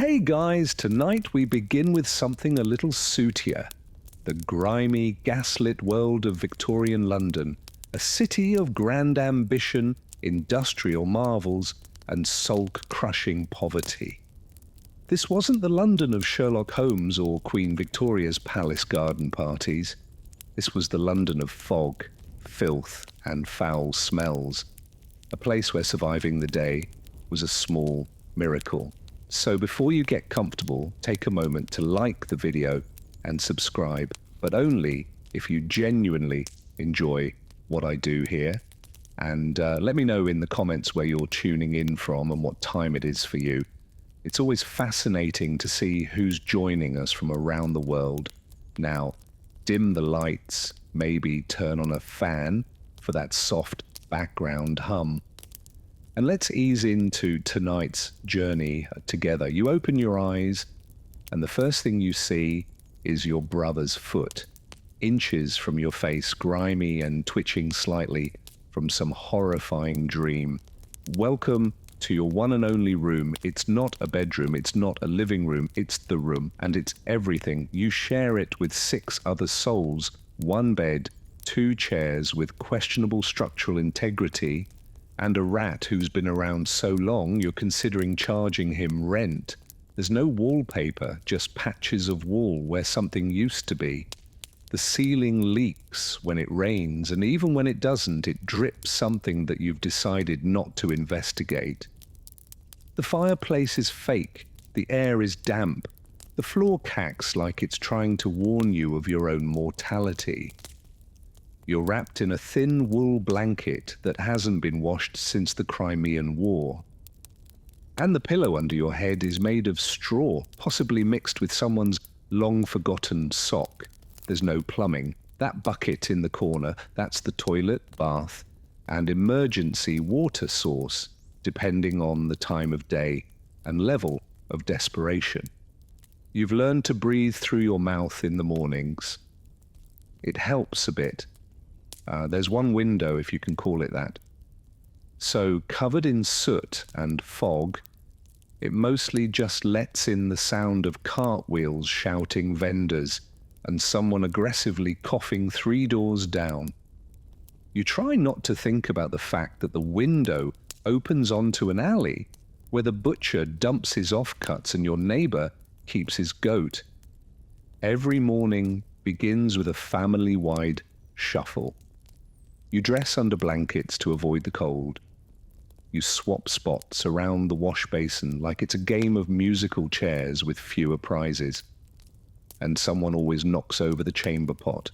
Hey guys, tonight we begin with something a little sootier. The grimy, gaslit world of Victorian London, a city of grand ambition, industrial marvels, and soul-crushing poverty. This wasn't the London of Sherlock Holmes or Queen Victoria's palace garden parties. This was the London of fog, filth, and foul smells. A place where surviving the day was a small miracle. So before you get comfortable, take a moment to like the video and subscribe, but only if you genuinely enjoy what I do here. And let me know in the comments where you're tuning in from and what time it is for you. It's always fascinating to see who's joining us from around the world. Now, dim the lights, maybe turn on a fan for that soft background hum. And let's ease into tonight's journey together. You open your eyes, and the first thing you see is your brother's foot, inches from your face, grimy and twitching slightly from some horrifying dream. Welcome to your one and only room. It's not a bedroom, it's not a living room, it's the room, and it's everything. You share it with 6 other souls, 1 bed, 2 chairs with questionable structural integrity, and a rat who's been around so long you're considering charging him rent. There's no wallpaper, just patches of wall where something used to be. The ceiling leaks when it rains, and even when it doesn't, it drips something that you've decided not to investigate. The fireplace is fake, the air is damp, the floor cacks like it's trying to warn you of your own mortality. You're wrapped in a thin wool blanket that hasn't been washed since the Crimean War. And the pillow under your head is made of straw, possibly mixed with someone's long-forgotten sock. There's no plumbing. That bucket in the corner, that's the toilet, bath, and emergency water source, depending on the time of day and level of desperation. You've learned to breathe through your mouth in the mornings. It helps a bit. There's one window, if you can call it that. So, covered in soot and fog, it mostly just lets in the sound of cartwheels shouting vendors and someone aggressively coughing 3 doors down. You try not to think about the fact that the window opens onto an alley where the butcher dumps his offcuts and your neighbor keeps his goat. Every morning begins with a family-wide shuffle. You dress under blankets to avoid the cold. You swap spots around the wash basin like it's a game of musical chairs with fewer prizes. And someone always knocks over the chamber pot.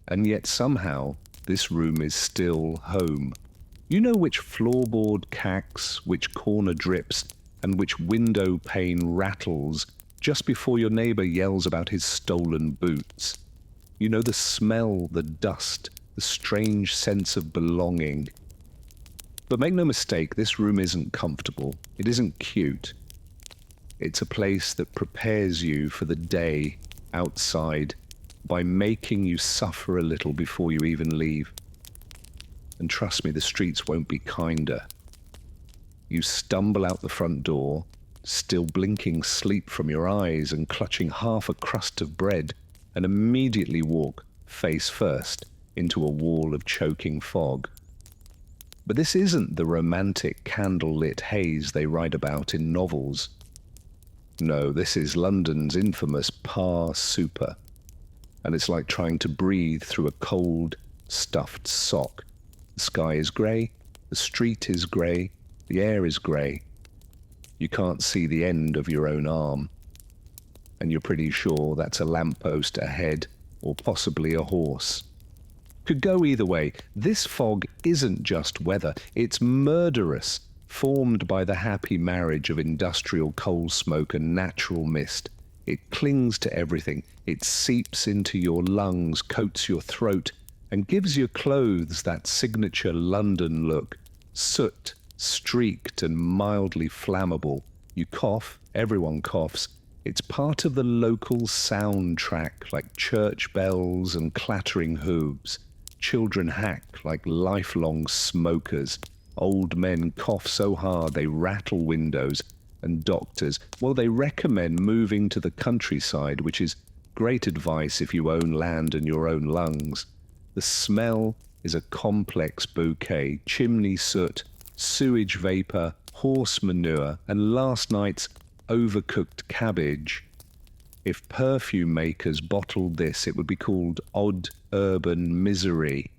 And yet somehow, this room is still home. You know which floorboard cacks, which corner drips, and which window pane rattles just before your neighbor yells about his stolen boots. You know the smell, the dust, the strange sense of belonging. But make no mistake, this room isn't comfortable. It isn't cute. It's a place that prepares you for the day outside by making you suffer a little before you even leave. And trust me, the streets won't be kinder. You stumble out the front door, still blinking sleep from your eyes and clutching half a crust of bread, and immediately walk face first into a wall of choking fog. But this isn't the romantic candle-lit haze they write about in novels. No, this is London's infamous par super, and it's like trying to breathe through a cold, stuffed sock. The sky is grey, the street is grey, the air is grey. You can't see the end of your own arm, and you're pretty sure that's a lamppost ahead, or possibly a horse. Could go either way. This fog isn't just weather, it's murderous, formed by the happy marriage of industrial coal smoke and natural mist. It clings to everything, it seeps into your lungs, coats your throat, and gives your clothes that signature London look, soot, streaked and mildly flammable. You cough, everyone coughs. It's part of the local soundtrack, like church bells and clattering hooves. Children hack like lifelong smokers. Old men cough so hard they rattle windows, and doctors, well, they recommend moving to the countryside, which is great advice if you own land and your own lungs. The smell is a complex bouquet: chimney soot, sewage vapor, horse manure, and last night's overcooked cabbage. If perfume makers bottled this, it would be called odd urban misery.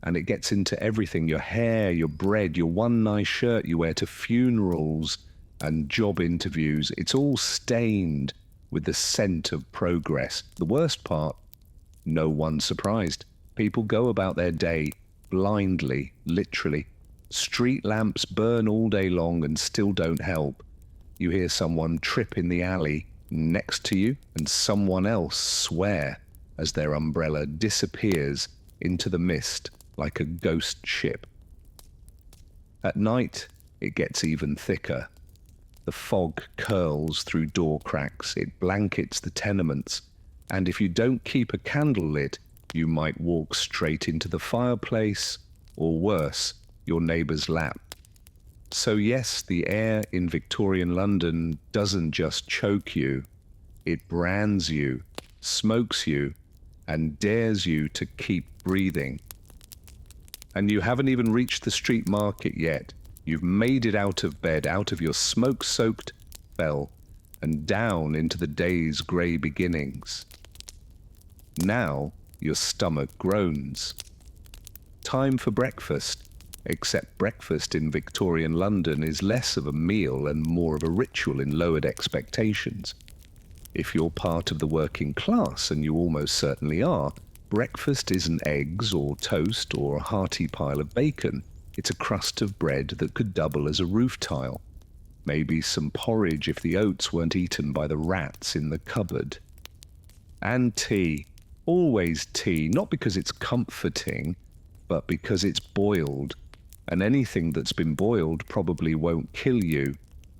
And it gets into everything: your hair, your bread, your one nice shirt you wear to funerals and job interviews. It's all stained with the scent of progress. The worst part, no one's surprised. People go about their day blindly, literally. Street lamps burn all day long and still don't help. You hear someone trip in the alley next to you and someone else swear as their umbrella disappears into the mist like a ghost ship. At night, it gets even thicker. The fog curls through door cracks, it blankets the tenements, and if you don't keep a candle lit, you might walk straight into the fireplace, or worse, your neighbour's lap. So yes, the air in Victorian London doesn't just choke you, it brands you, smokes you, and dares you to keep breathing. And you haven't even reached the street market yet. You've made it out of bed, out of your smoke-soaked fell, and down into the day's grey beginnings. Now your stomach groans. Time for breakfast, except breakfast in Victorian London is less of a meal and more of a ritual in lowered expectations. If you're part of the working class, and you almost certainly are, breakfast isn't eggs or toast or a hearty pile of bacon. It's a crust of bread that could double as a roof tile. Maybe some porridge if the oats weren't eaten by the rats in the cupboard. And tea. Always tea, not because it's comforting, but because it's boiled. And anything that's been boiled probably won't kill you.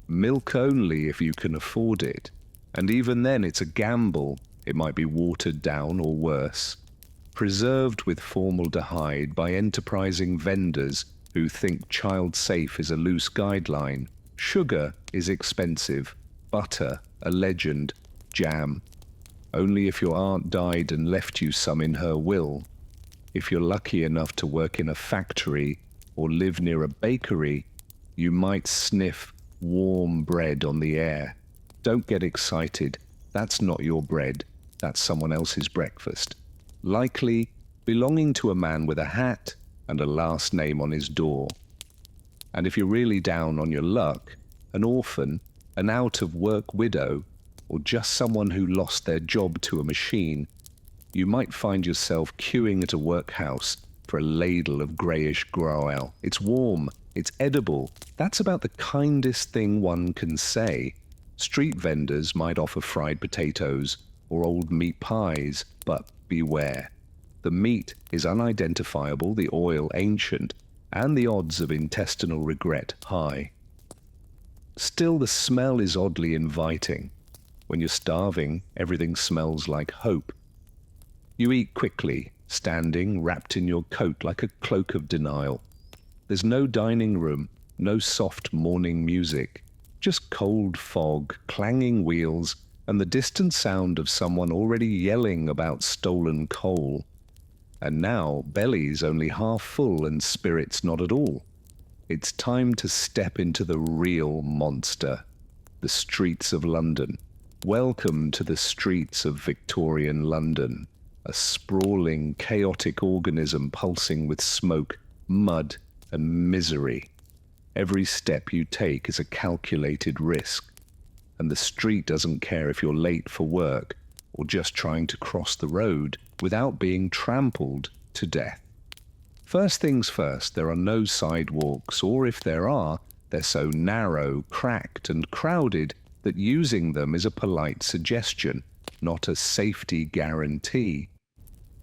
Milk only if you can afford it. And even then it's a gamble. It might be watered down or worse. Preserved with formaldehyde by enterprising vendors who think child safe is a loose guideline. Sugar is expensive. Butter, a legend. Jam. Only if your aunt died and left you some in her will. If you're lucky enough to work in a factory or live near a bakery, you might sniff warm bread on the air. Don't get excited. That's not your bread. That's someone else's breakfast. Likely belonging to a man with a hat and a last name on his door. And if you're really down on your luck, an orphan, an out-of-work widow, or just someone who lost their job to a machine, you might find yourself queuing at a workhouse for a ladle of greyish groel. It's warm, it's edible. That's about the kindest thing one can say. Street vendors might offer fried potatoes or old meat pies, but beware. The meat is unidentifiable, the oil ancient, and the odds of intestinal regret high. Still, the smell is oddly inviting. When you're starving, everything smells like hope. You eat quickly, standing, wrapped in your coat like a cloak of denial. There's no dining room, no soft morning music, just cold fog, clanging wheels, and the distant sound of someone already yelling about stolen coal. And now, bellies only half full and spirits not at all. It's time to step into the real monster, the streets of London. Welcome to the streets of Victorian London, a sprawling, chaotic organism pulsing with smoke, mud, and misery. Every step you take is a calculated risk, and the street doesn't care if you're late for work or just trying to cross the road without being trampled to death. First things first, there are no sidewalks, or if there are, they're so narrow, cracked, and crowded that using them is a polite suggestion, not a safety guarantee.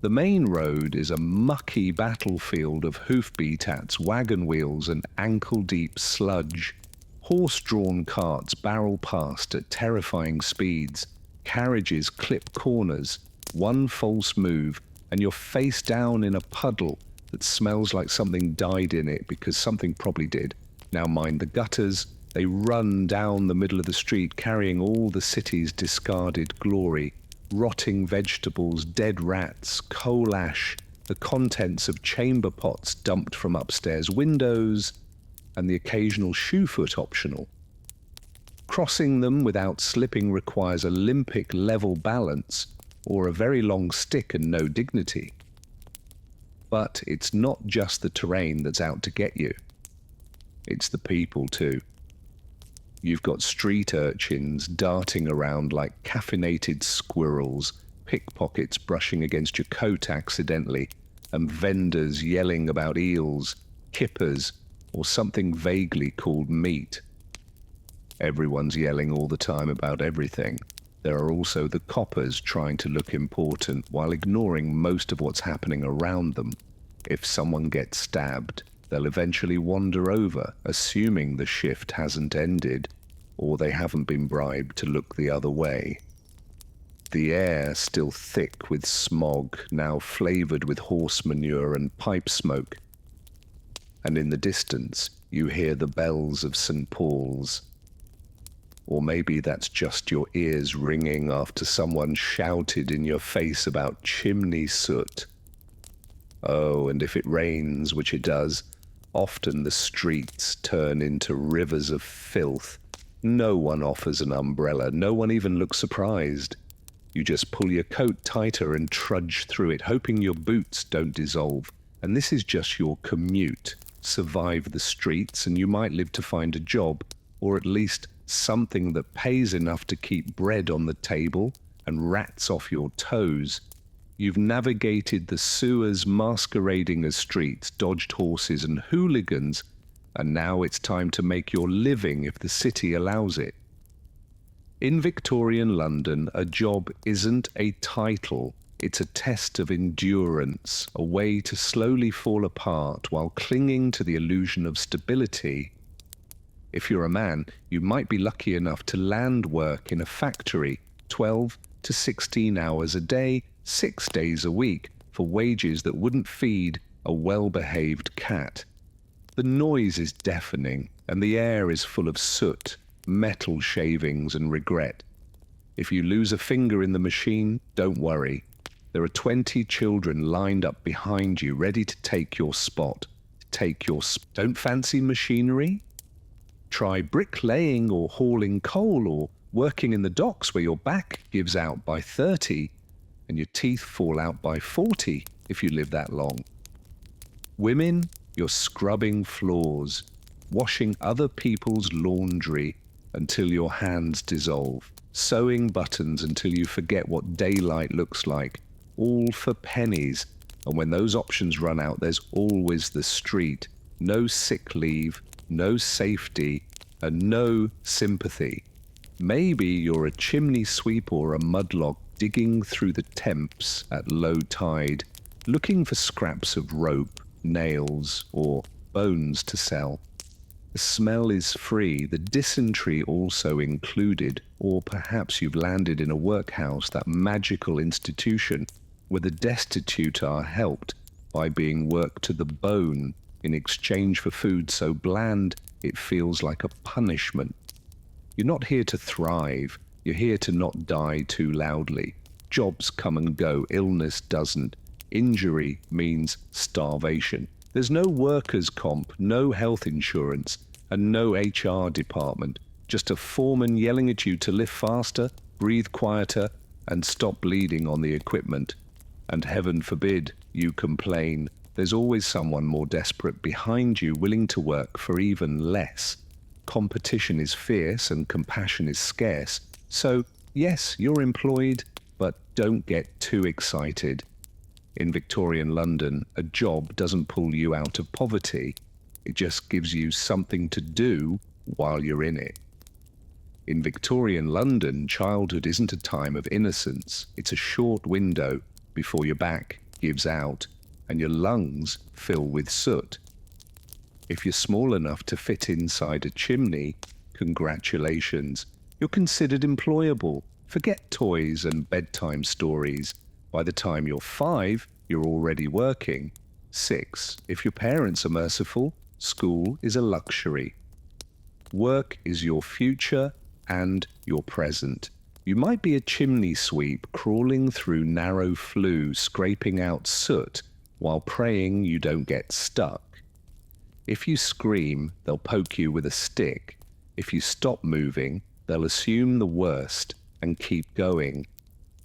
The main road is a mucky battlefield of hoofbeats, wagon wheels, and ankle-deep sludge. Horse-drawn carts barrel past at terrifying speeds. Carriages clip corners. One false move, and you're face down in a puddle that smells like something died in it because something probably did. Now mind the gutters, They run down the middle of the street carrying all the city's discarded glory, rotting vegetables, dead rats, coal ash, the contents of chamber pots dumped from upstairs windows, and the occasional shoe foot optional. Crossing them without slipping requires Olympic level balance or a very long stick and no dignity. But it's not just the terrain that's out to get you. It's the people too. You've got street urchins darting around like caffeinated squirrels, pickpockets brushing against your coat accidentally, and vendors yelling about eels, kippers, or something vaguely called meat. Everyone's yelling all the time about everything. There are also the coppers trying to look important while ignoring most of what's happening around them. If someone gets stabbed, they'll eventually wander over, assuming the shift hasn't ended, or they haven't been bribed to look the other way. The air still thick with smog, now flavoured with horse manure and pipe smoke. And in the distance, you hear the bells of St. Paul's. Or maybe that's just your ears ringing after someone shouted in your face about chimney soot. Oh, and if it rains, which it does, often the streets turn into rivers of filth. No one offers an umbrella, no one even looks surprised. You just pull your coat tighter and trudge through it, hoping your boots don't dissolve. And this is just your commute. Survive the streets and you might live to find a job, or at least something that pays enough to keep bread on the table and rats off your toes. You've navigated the sewers masquerading as streets, dodged horses and hooligans, and now it's time to make your living if the city allows it. In Victorian London, a job isn't a title, it's a test of endurance, a way to slowly fall apart while clinging to the illusion of stability. If you're a man, you might be lucky enough to land work in a factory 12 to 16 hours a day, 6 days a week, for wages that wouldn't feed a well-behaved cat. The noise is deafening, and the air is full of soot, metal shavings, and regret. If you lose a finger in the machine, don't worry. There are 20 children lined up behind you, ready to take your spot. Don't fancy machinery? Try bricklaying or hauling coal or working in the docks where your back gives out by 30 and your teeth fall out by 40 if you live that long. Women, you're scrubbing floors, washing other people's laundry until your hands dissolve, sewing buttons until you forget what daylight looks like, all for pennies. And when those options run out, there's always the street. No sick leave, no safety, and no sympathy. Maybe you're a chimney sweep or a mudlark digging through the Thames at low tide, looking for scraps of rope, nails, or bones to sell. The smell is free, the dysentery also included, or perhaps you've landed in a workhouse, that magical institution where the destitute are helped by being worked to the bone in exchange for food so bland it feels like a punishment. You're not here to thrive, you're here to not die too loudly. Jobs come and go, illness doesn't. Injury means starvation. There's no workers' comp, no health insurance, and no HR department. Just a foreman yelling at you to lift faster, breathe quieter, and stop bleeding on the equipment. And heaven forbid you complain. There's always someone more desperate behind you willing to work for even less. Competition is fierce and compassion is scarce. So, yes, you're employed, but don't get too excited. In Victorian London, a job doesn't pull you out of poverty. It just gives you something to do while you're in it. In Victorian London, childhood isn't a time of innocence. It's a short window before your back gives out and your lungs fill with soot. If you're small enough to fit inside a chimney, congratulations, you're considered employable. Forget toys and bedtime stories. By the time you're 5, you're already working. 6, if your parents are merciful, school is a luxury. Work is your future and your present. You might be a chimney sweep crawling through narrow flue, scraping out soot while praying you don't get stuck. If you scream, they'll poke you with a stick. If you stop moving, they'll assume the worst and keep going.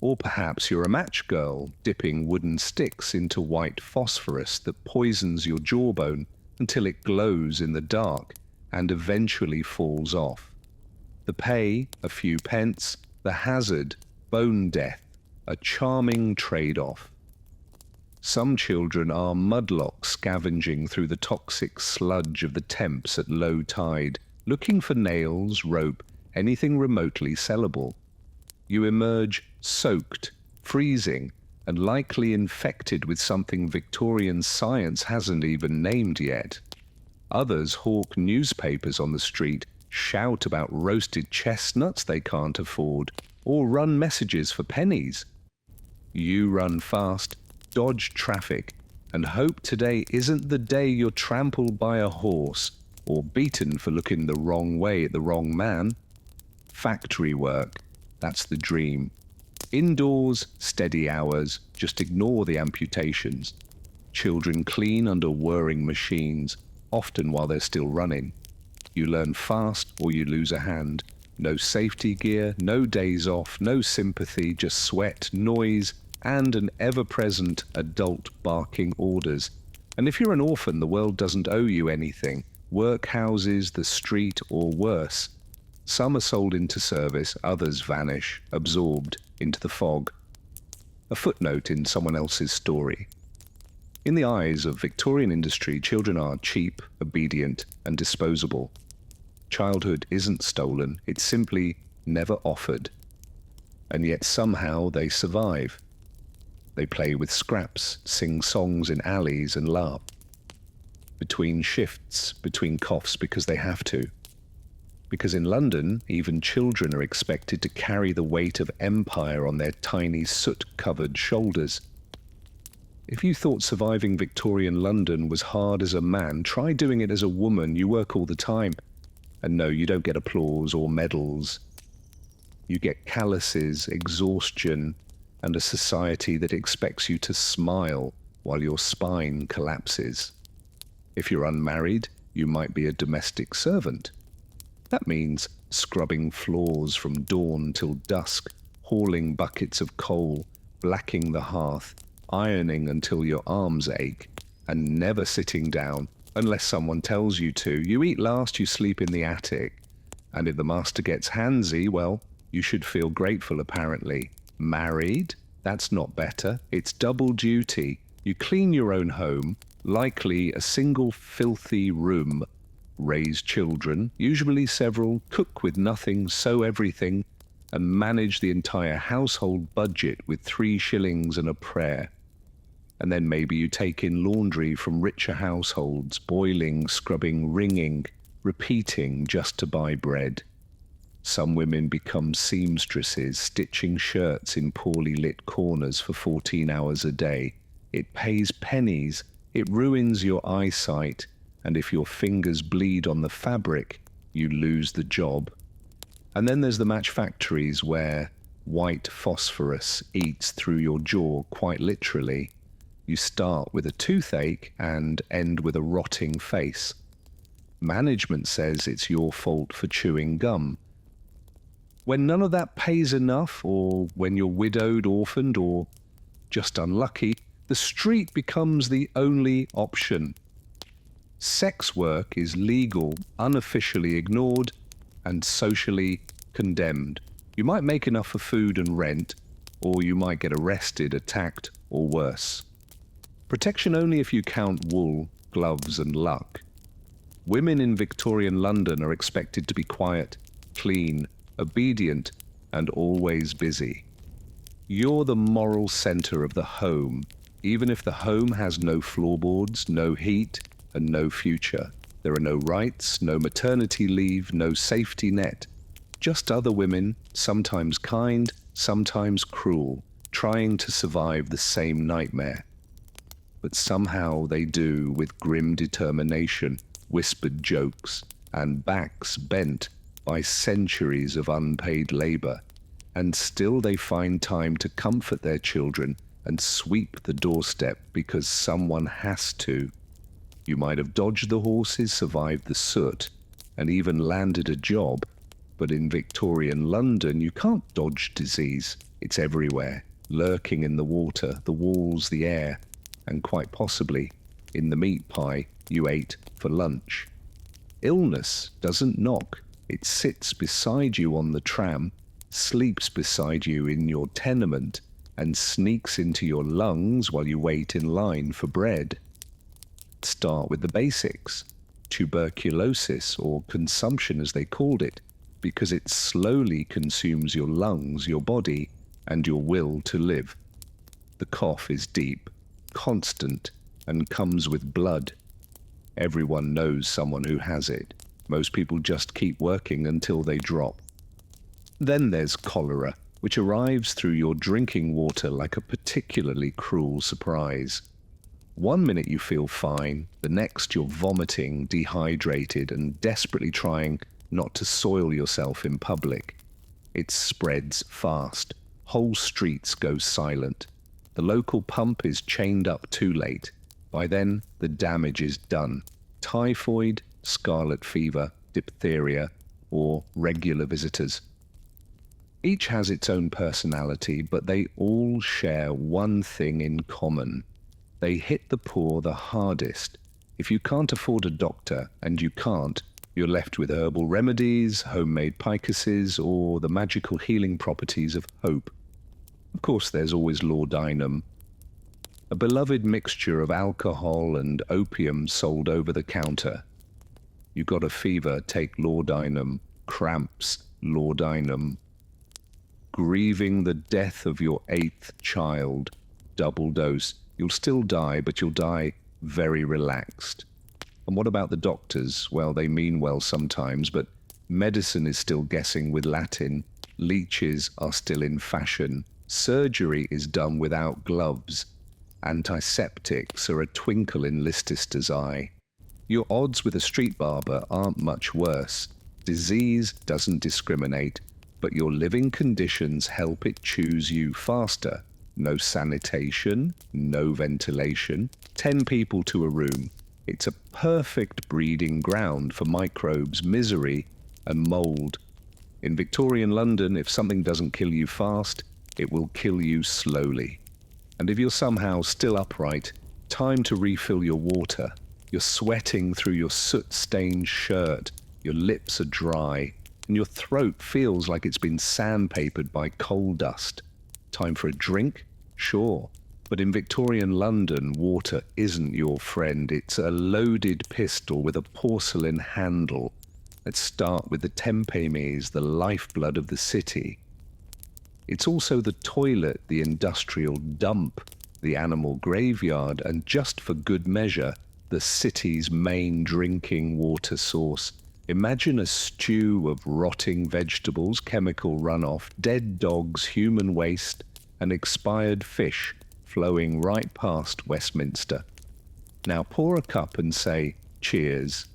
Or perhaps you're a match girl dipping wooden sticks into white phosphorus that poisons your jawbone until it glows in the dark and eventually falls off. The pay, a few pence, the hazard, bone death, a charming trade-off. Some children are mudlarks scavenging through the toxic sludge of the Thames at low tide, looking for nails, rope, anything remotely sellable. You emerge soaked, freezing, and likely infected with something Victorian science hasn't even named yet. Others hawk newspapers on the street, shout about roasted chestnuts they can't afford, or run messages for pennies. You run fast, dodge traffic, and hope today isn't the day you're trampled by a horse or beaten for looking the wrong way at the wrong man. Factory work, that's the dream. Indoors, steady hours, just ignore the amputations. Children clean under whirring machines, often while they're still running. You learn fast or you lose a hand. No safety gear, no days off, no sympathy, just sweat, noise, and an ever-present adult barking orders. And if you're an orphan, the world doesn't owe you anything. Workhouses, the street, or worse. Some are sold into service, others vanish, absorbed into the fog. A footnote in someone else's story. In the eyes of Victorian industry, children are cheap, obedient, and disposable. Childhood isn't stolen, it's simply never offered. And yet somehow they survive. They play with scraps, sing songs in alleys, and laugh. Between shifts, between coughs, because they have to. Because in London, even children are expected to carry the weight of empire on their tiny soot-covered shoulders. If you thought surviving Victorian London was hard as a man, try doing it as a woman. You work all the time. And no, you don't get applause or medals. You get calluses, exhaustion, and a society that expects you to smile while your spine collapses. If you're unmarried, you might be a domestic servant. That means scrubbing floors from dawn till dusk, hauling buckets of coal, blacking the hearth, ironing until your arms ache, and never sitting down unless someone tells you to. You eat last, you sleep in the attic. And if the master gets handsy, well, you should feel grateful apparently. Married? That's not better. It's double duty. You clean your own home, likely a single filthy room, raise children, usually several, cook with nothing, sew everything, and manage the entire household budget with 3 shillings and a prayer. And then maybe you take in laundry from richer households, boiling, scrubbing, wringing, repeating just to buy bread. Some women become seamstresses, stitching shirts in poorly lit corners for 14 hours a day. It pays pennies, it ruins your eyesight, and if your fingers bleed on the fabric, you lose the job. And then there's the match factories where white phosphorus eats through your jaw quite literally. You start with a toothache and end with a rotting face. Management says it's your fault for chewing gum. When none of that pays enough, or when you're widowed, orphaned, or just unlucky, the street becomes the only option. Sex work is legal, unofficially ignored, and socially condemned. You might make enough for food and rent, or you might get arrested, attacked, or worse. Protection only if you count wool, gloves, and luck. Women in Victorian London are expected to be quiet, clean, obedient, and always busy. You're the moral center of the home, even if the home has no floorboards, no heat, and no future. There are no rights, no maternity leave, no safety net. Just other women, sometimes kind, sometimes cruel, trying to survive the same nightmare. But somehow they do with grim determination, whispered jokes, and backs bent by centuries of unpaid labor, and still they find time to comfort their children and sweep the doorstep because someone has to. You might have dodged the horses, survived the soot, and even landed a job, but in Victorian London you can't dodge disease. It's everywhere, lurking in the water, the walls, the air, and quite possibly in the meat pie you ate for lunch. Illness doesn't knock. It sits beside you on the tram, sleeps beside you in your tenement, and sneaks into your lungs while you wait in line for bread. Start with the basics. Tuberculosis, or consumption as they called it, because it slowly consumes your lungs, your body, and your will to live. The cough is deep, constant, and comes with blood. Everyone knows someone who has it. Most people just keep working until they drop. Then there's cholera, which arrives through your drinking water like a particularly cruel surprise. One minute you feel fine, the next you're vomiting, dehydrated, and desperately trying not to soil yourself in public. It spreads fast. Whole streets go silent. The local pump is chained up too late. By then, the damage is done. Typhoid, scarlet fever, diphtheria, or regular visitors. Each has its own personality, but they all share one thing in common. They hit the poor the hardest. If you can't afford a doctor, and you can't, you're left with herbal remedies, homemade picases, or the magical healing properties of hope. Of course, there's always laudanum, a beloved mixture of alcohol and opium sold over the counter. You got a fever, take laudanum. Cramps, laudanum. Grieving the death of your 8th child, double dose. You'll still die, but you'll die very relaxed. And what about the doctors? Well, they mean well sometimes, but medicine is still guessing with Latin. Leeches are still in fashion. Surgery is done without gloves. Antiseptics are a twinkle in Lysistrata's eye. Your odds with a street barber aren't much worse. Disease doesn't discriminate, but your living conditions help it choose you faster. No sanitation, no ventilation, 10 people to a room. It's a perfect breeding ground for microbes, misery, and mold. In Victorian London, if something doesn't kill you fast, it will kill you slowly. And if you're somehow still upright, time to refill your water. You're sweating through your soot-stained shirt, your lips are dry, and your throat feels like it's been sandpapered by coal dust. Time for a drink? Sure. But in Victorian London, water isn't your friend. It's a loaded pistol with a porcelain handle. Let's start with the Tempe-Mies, the lifeblood of the city. It's also the toilet, the industrial dump, the animal graveyard, and just for good measure, the city's main drinking water source. Imagine a stew of rotting vegetables, chemical runoff, dead dogs, human waste, and expired fish flowing right past Westminster. Now pour a cup and say, cheers.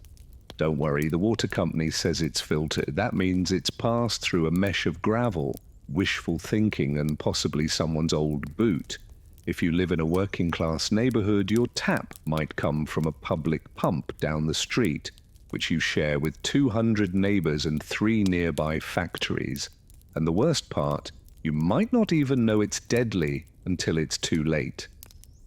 Don't worry, the water company says it's filtered. That means it's passed through a mesh of gravel, wishful thinking, and possibly someone's old boot. If you live in a working-class neighborhood, your tap might come from a public pump down the street, which you share with 200 neighbors and 3 nearby factories. And the worst part, you might not even know it's deadly until it's too late.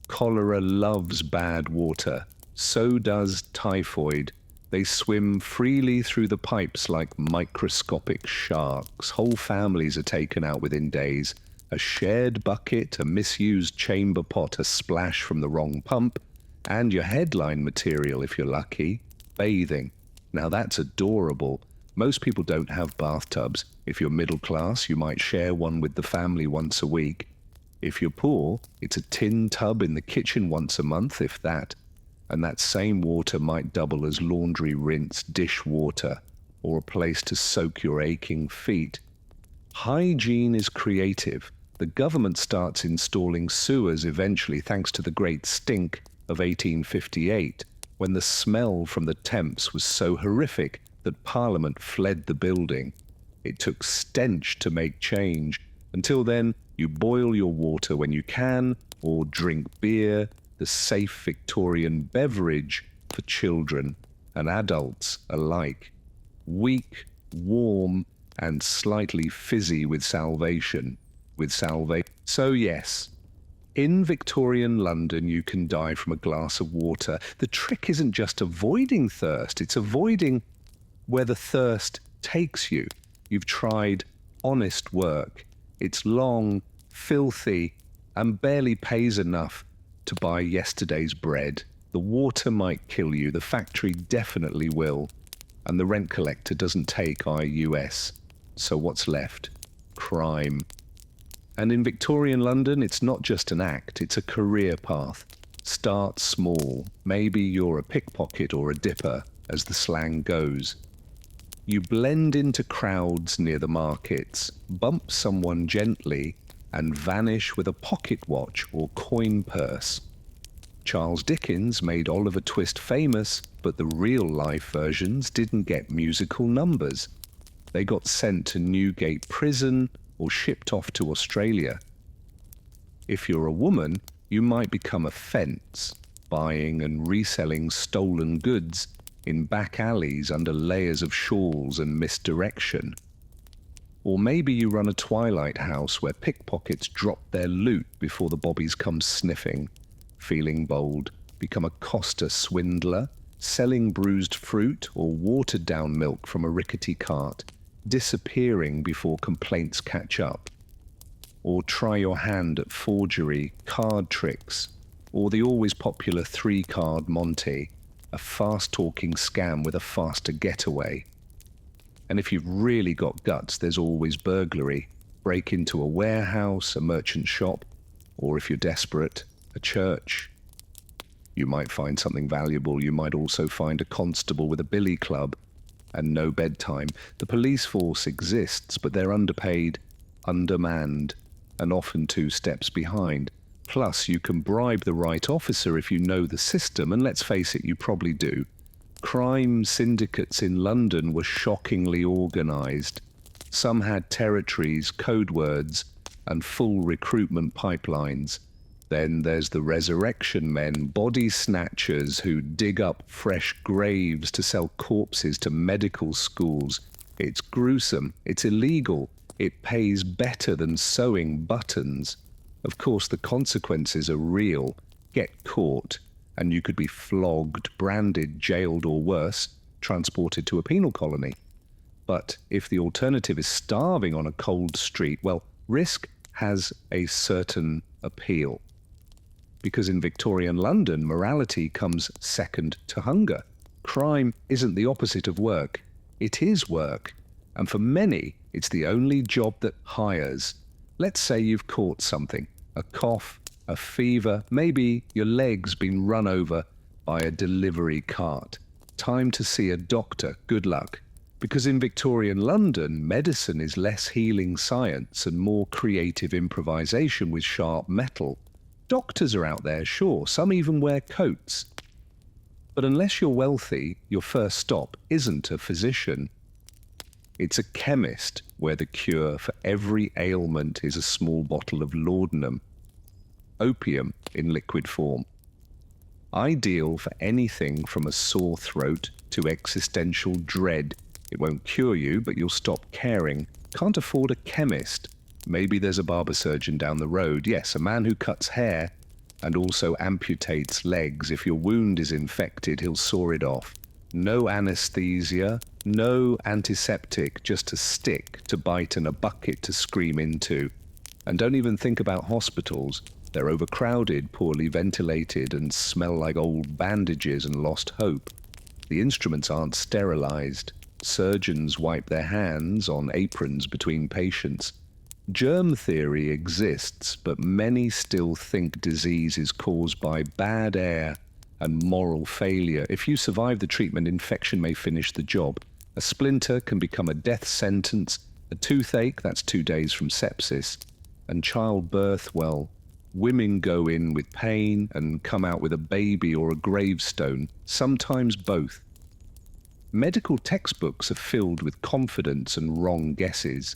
Cholera loves bad water. So does typhoid. They swim freely through the pipes like microscopic sharks. Whole families are taken out within days. A shared bucket, a misused chamber pot, a splash from the wrong pump, and your headline material if you're lucky, bathing. Now that's adorable. Most people don't have bathtubs. If you're middle class, you might share one with the family once a week. If you're poor, it's a tin tub in the kitchen once a month, if that. And that same water might double as laundry rinse, dish water, or a place to soak your aching feet. Hygiene is creative. The government starts installing sewers eventually thanks to the Great Stink of 1858, when the smell from the Thames was so horrific that Parliament fled the building. It took stench to make change. Until then, you boil your water when you can, or drink beer, the safe Victorian beverage for children and adults alike. Weak, warm, and slightly fizzy with salvation. So yes, in Victorian London you can die from a glass of water. The trick isn't just avoiding thirst, it's avoiding where the thirst takes you. You've tried honest work. It's long, filthy, and barely pays enough to buy yesterday's bread. The water might kill you, the factory definitely will, and the rent collector doesn't take our US. So what's left? Crime. And in Victorian London, it's not just an act, it's a career path. Start small. Maybe you're a pickpocket or a dipper, as the slang goes. You blend into crowds near the markets, bump someone gently, and vanish with a pocket watch or coin purse. Charles Dickens made Oliver Twist famous, but the real-life versions didn't get musical numbers. They got sent to Newgate Prison or shipped off to Australia. If you're a woman, you might become a fence, buying and reselling stolen goods in back alleys under layers of shawls and misdirection. Or maybe you run a twilight house where pickpockets drop their loot before the bobbies come sniffing. Feeling bold, become a Costa swindler, selling bruised fruit or watered-down milk from a rickety cart, disappearing before complaints catch up. Or try your hand at forgery, card tricks, or the always popular three-card Monty, a fast-talking scam with a faster getaway. And if you've really got guts, there's always burglary. Break into a warehouse, a merchant shop, or if you're desperate, a church. You might find something valuable. You might also find a constable with a billy club and no bedtime. The police force exists, but they're underpaid, undermanned, and often 2 steps behind. Plus, you can bribe the right officer if you know the system, and let's face it, you probably do. Crime syndicates in London were shockingly organised. Some had territories, code words, and full recruitment pipelines. Then there's the resurrection men, body snatchers who dig up fresh graves to sell corpses to medical schools. It's gruesome, it's illegal, it pays better than sewing buttons. Of course, the consequences are real. Get caught, and you could be flogged, branded, jailed, or worse, transported to a penal colony. But if the alternative is starving on a cold street, well, risk has a certain appeal. Because in Victorian London, morality comes second to hunger. Crime isn't the opposite of work. It is work. And for many, it's the only job that hires. Let's say you've caught something, a cough, a fever, maybe your leg's been run over by a delivery cart. Time to see a doctor, good luck. Because in Victorian London, medicine is less healing science and more creative improvisation with sharp metal. Doctors are out there, sure, some even wear coats. But unless you're wealthy, your first stop isn't a physician. It's a chemist, where the cure for every ailment is a small bottle of laudanum, opium in liquid form. Ideal for anything from a sore throat to existential dread. It won't cure you, but you'll stop caring. Can't afford a chemist. Maybe there's a barber surgeon down the road. Yes, a man who cuts hair and also amputates legs. If your wound is infected, he'll saw it off. No anesthesia, no antiseptic, just a stick to bite and a bucket to scream into. And don't even think about hospitals. They're overcrowded, poorly ventilated, and smell like old bandages and lost hope. The instruments aren't sterilized. Surgeons wipe their hands on aprons between patients. Germ theory exists, but many still think disease is caused by bad air and moral failure. If you survive the treatment, infection may finish the job. A splinter can become a death sentence. A toothache, that's 2 days from sepsis. And childbirth, well, women go in with pain and come out with a baby or a gravestone, sometimes both. Medical textbooks are filled with confidence and wrong guesses.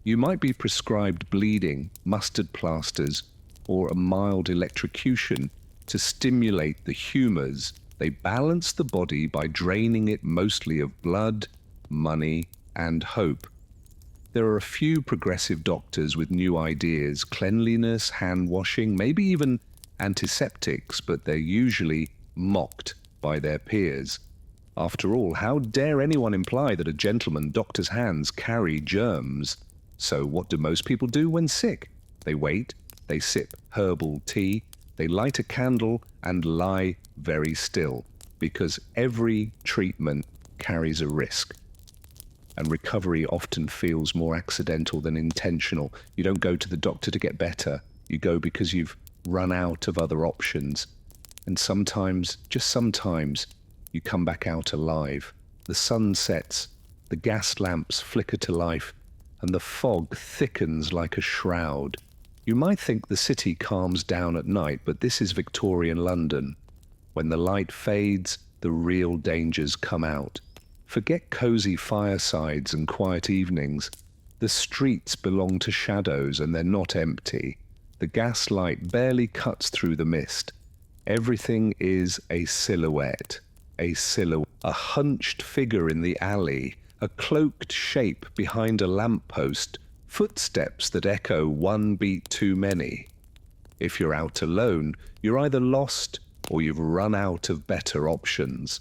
You might be prescribed bleeding, mustard plasters, or a mild electrocution to stimulate the humours. They balance the body by draining it mostly of blood, money, and hope. There are a few progressive doctors with new ideas, cleanliness, hand washing, maybe even antiseptics, but they're usually mocked by their peers. After all, how dare anyone imply that a gentleman doctor's hands carry germs? So what do most people do when sick? They wait, they sip herbal tea, they light a candle and lie very still, because every treatment carries a risk. And recovery often feels more accidental than intentional. You don't go to the doctor to get better. You go because you've run out of other options. And sometimes, just sometimes, you come back out alive. The sun sets, the gas lamps flicker to life, and the fog thickens like a shroud. You might think the city calms down at night, but this is Victorian London. When the light fades, the real dangers come out. Forget cosy firesides and quiet evenings. The streets belong to shadows, and they're not empty. The gaslight barely cuts through the mist. Everything is a silhouette. A hunched figure in the alley, a cloaked shape behind a lamppost, footsteps that echo one beat too many. If you're out alone, you're either lost or you've run out of better options.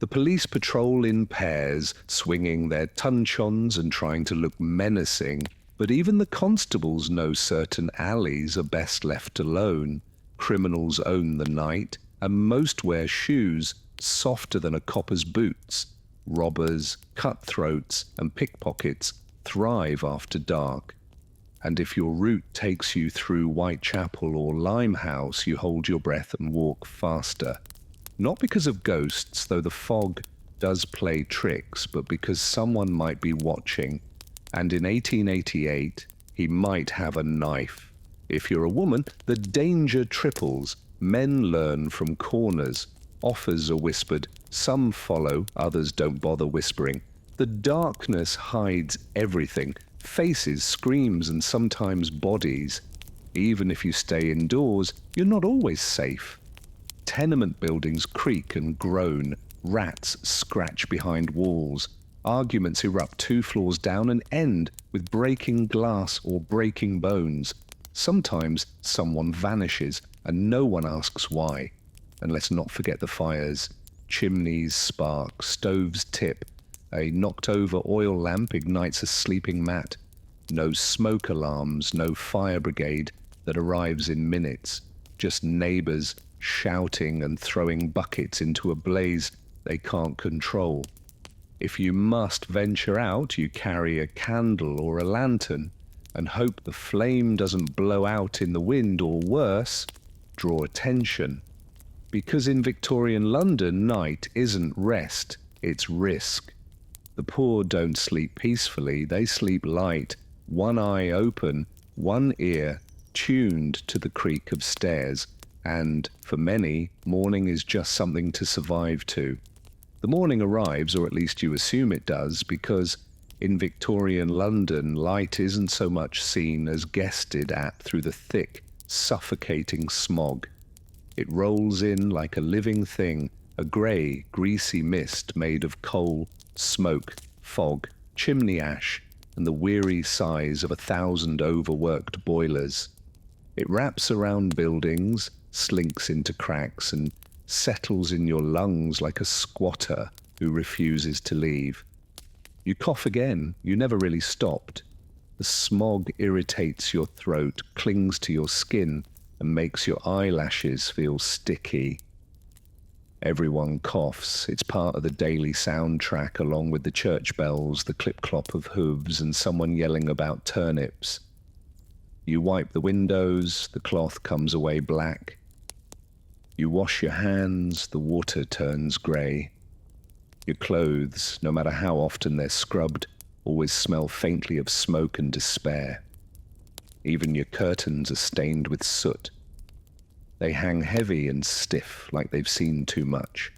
The police patrol in pairs, swinging their tunchons and trying to look menacing, but even the constables know certain alleys are best left alone. Criminals own the night, and most wear shoes softer than a copper's boots. Robbers, cutthroats, and pickpockets thrive after dark. And if your route takes you through Whitechapel or Limehouse, you hold your breath and walk faster. Not because of ghosts, though the fog does play tricks, but because someone might be watching, and in 1888, he might have a knife. If you're a woman, the danger triples. Men learn from corners. Offers are whispered. Some follow, others don't bother whispering. The darkness hides everything. Faces, screams, and sometimes bodies. Even if you stay indoors, you're not always safe. Tenement buildings creak and groan. Rats scratch behind walls. Arguments erupt 2 floors down and end with breaking glass or breaking bones. Sometimes someone vanishes and no one asks why. And let's not forget the fires. Chimneys spark, stoves tip. A knocked-over oil lamp ignites a sleeping mat. No smoke alarms, no fire brigade that arrives in minutes. Just neighbours shouting and throwing buckets into a blaze they can't control. If you must venture out, you carry a candle or a lantern and hope the flame doesn't blow out in the wind, or worse, draw attention. Because in Victorian London, night isn't rest, it's risk. The poor don't sleep peacefully, they sleep light, one eye open, one ear tuned to the creak of stairs. And for many, morning is just something to survive to. The morning arrives, or at least you assume it does, because in Victorian London, light isn't so much seen as guested at through the thick, suffocating smog. It rolls in like a living thing, a grey, greasy mist made of coal, smoke, fog, chimney ash, and the weary sighs of 1,000 overworked boilers. It wraps around buildings, slinks into cracks, and settles in your lungs like a squatter who refuses to leave. You cough again, you never really stopped. The smog irritates your throat, clings to your skin, and makes your eyelashes feel sticky. Everyone coughs. It's part of the daily soundtrack, along with the church bells, the clip-clop of hooves, and someone yelling about turnips. You wipe the windows, the cloth comes away black. You wash your hands, the water turns grey. Your clothes, no matter how often they're scrubbed, always smell faintly of smoke and despair. Even your curtains are stained with soot. They hang heavy and stiff, like they've seen too much.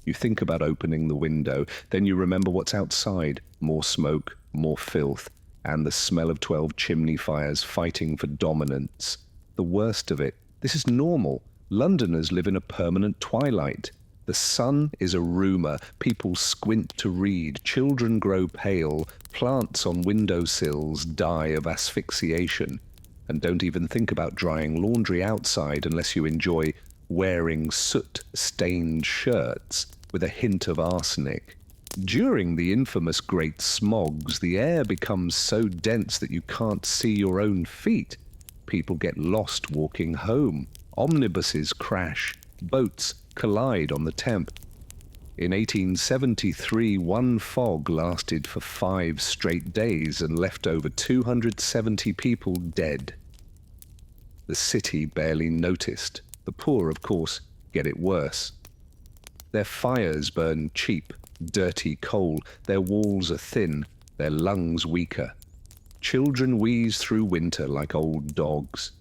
You think about opening the window, then you remember what's outside. More smoke, more filth, and the smell of 12 chimney fires fighting for dominance. The worst of it, this is normal. Londoners live in a permanent twilight. The sun is a rumour, people squint to read, children grow pale, plants on windowsills die of asphyxiation. And don't even think about drying laundry outside unless you enjoy wearing soot-stained shirts with a hint of arsenic. During the infamous Great Smogs, the air becomes so dense that you can't see your own feet. People get lost walking home. Omnibuses crash. Boats collide on the Thames. In 1873, one fog lasted for 5 straight days and left over 270 people dead. The city barely noticed. The poor, of course, get it worse. Their fires burn cheap, dirty coal. Their walls are thin, their lungs weaker. Children wheeze through winter like old dogs.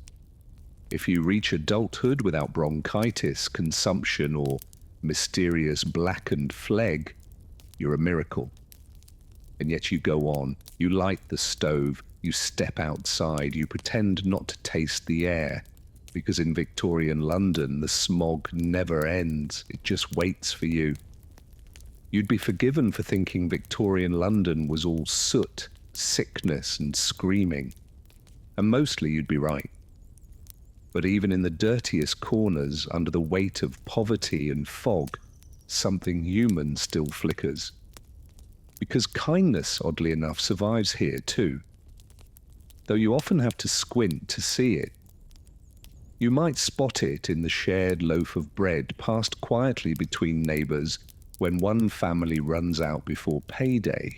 If you reach adulthood without bronchitis, consumption, or mysterious blackened phlegm, you're a miracle. And yet you go on. You light the stove, you step outside, you pretend not to taste the air. Because in Victorian London, the smog never ends. It just waits for you. You'd be forgiven for thinking Victorian London was all soot, sickness, and screaming. And mostly you'd be right. But even in the dirtiest corners, under the weight of poverty and fog, something human still flickers. Because kindness, oddly enough, survives here too. Though you often have to squint to see it. You might spot it in the shared loaf of bread passed quietly between neighbours when one family runs out before payday,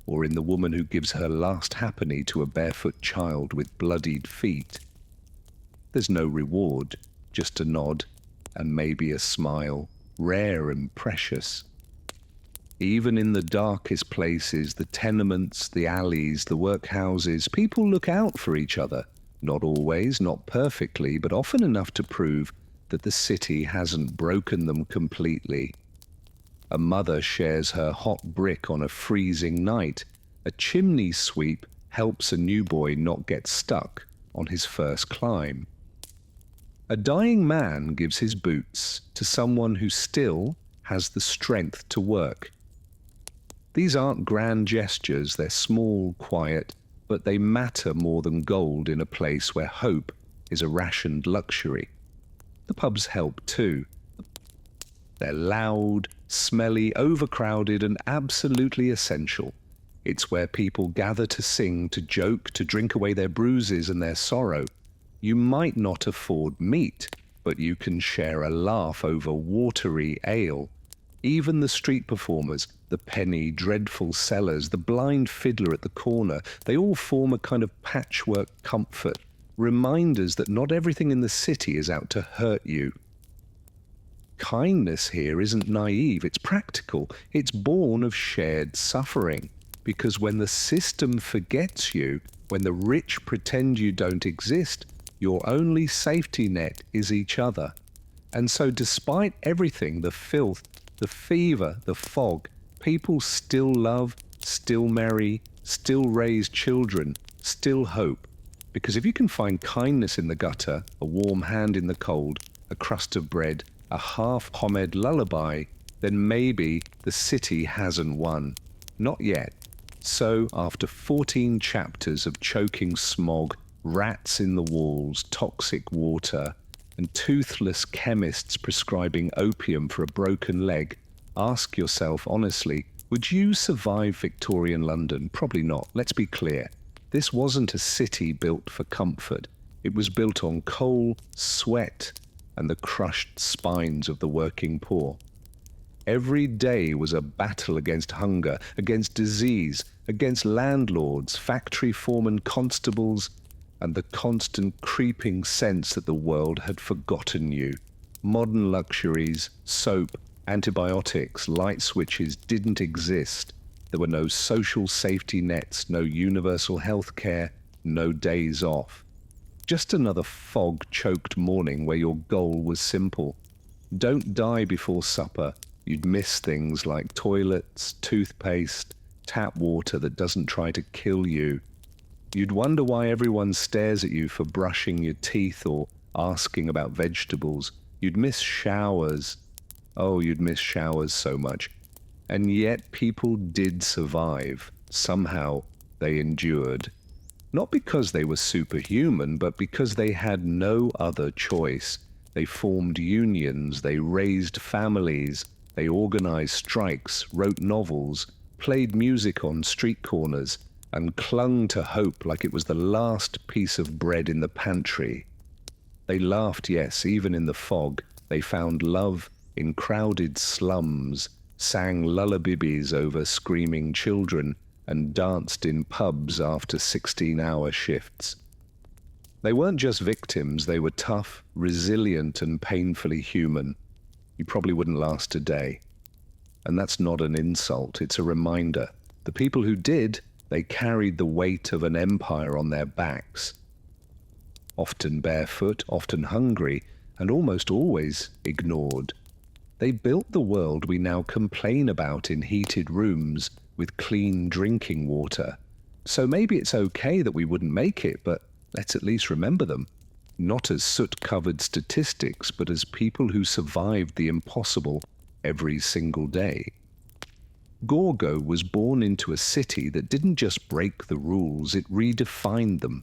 or in the woman who gives her last halfpenny to a barefoot child with bloodied feet. There's no reward, just a nod and maybe a smile, rare and precious. Even in the darkest places, the tenements, the alleys, the workhouses, people look out for each other. Not always, not perfectly, but often enough to prove that the city hasn't broken them completely. A mother shares her hot brick on a freezing night. A chimney sweep helps a new boy not get stuck on his first climb. A dying man gives his boots to someone who still has the strength to work. These aren't grand gestures, they're small, quiet, but they matter more than gold in a place where hope is a rationed luxury. The pubs help too. They're loud, smelly, overcrowded, and absolutely essential. It's where people gather to sing, to joke, to drink away their bruises and their sorrow. You might not afford meat, but you can share a laugh over watery ale. Even the street performers, the penny dreadful sellers, the blind fiddler at the corner, they all form a kind of patchwork comfort, reminders that not everything in the city is out to hurt you. Kindness here isn't naive, it's practical, it's born of shared suffering. Because when the system forgets you, when the rich pretend you don't exist, your only safety net is each other. And so despite everything, the filth, the fever, the fog, people still love, still marry, still raise children, still hope. Because if you can find kindness in the gutter, a warm hand in the cold, a crust of bread, a half-Homed lullaby, then maybe the city hasn't won. Not yet. So, after 14 chapters of choking smog, rats in the walls, toxic water, and toothless chemists prescribing opium for a broken leg, ask yourself honestly, would you survive Victorian London? Probably not. Let's be clear. This wasn't a city built for comfort. It was built on coal, sweat, and the crushed spines of the working poor. Every day was a battle against hunger, against disease, against landlords, factory foremen, constables, and the constant creeping sense that the world had forgotten you. Modern luxuries, soap, antibiotics, light switches didn't exist. There were no social safety nets, no universal health care, no days off. Just another fog-choked morning where your goal was simple. Don't die before supper. You'd miss things like toilets, toothpaste, tap water that doesn't try to kill you. You'd wonder why everyone stares at you for brushing your teeth or asking about vegetables. You'd miss showers. Oh, you'd miss showers so much. And yet people did survive. Somehow they endured. Not because they were superhuman, but because they had no other choice. They formed unions, they raised families, they organized strikes, wrote novels, played music on street corners, and clung to hope like it was the last piece of bread in the pantry. They laughed, yes, even in the fog. They found love in crowded slums, sang lullabies over screaming children, and danced in pubs after 16-hour shifts. They weren't just victims, they were tough, resilient, and painfully human. You probably wouldn't last a day. And that's not an insult, it's a reminder. The people who did, they carried the weight of an empire on their backs. Often barefoot, often hungry, and almost always ignored. They built the world we now complain about in heated rooms with clean drinking water. So maybe it's okay that we wouldn't make it, but let's at least remember them. Not as soot-covered statistics, but as people who survived the impossible every single day. Gorgo was born into a city that didn't just break the rules, it redefined them.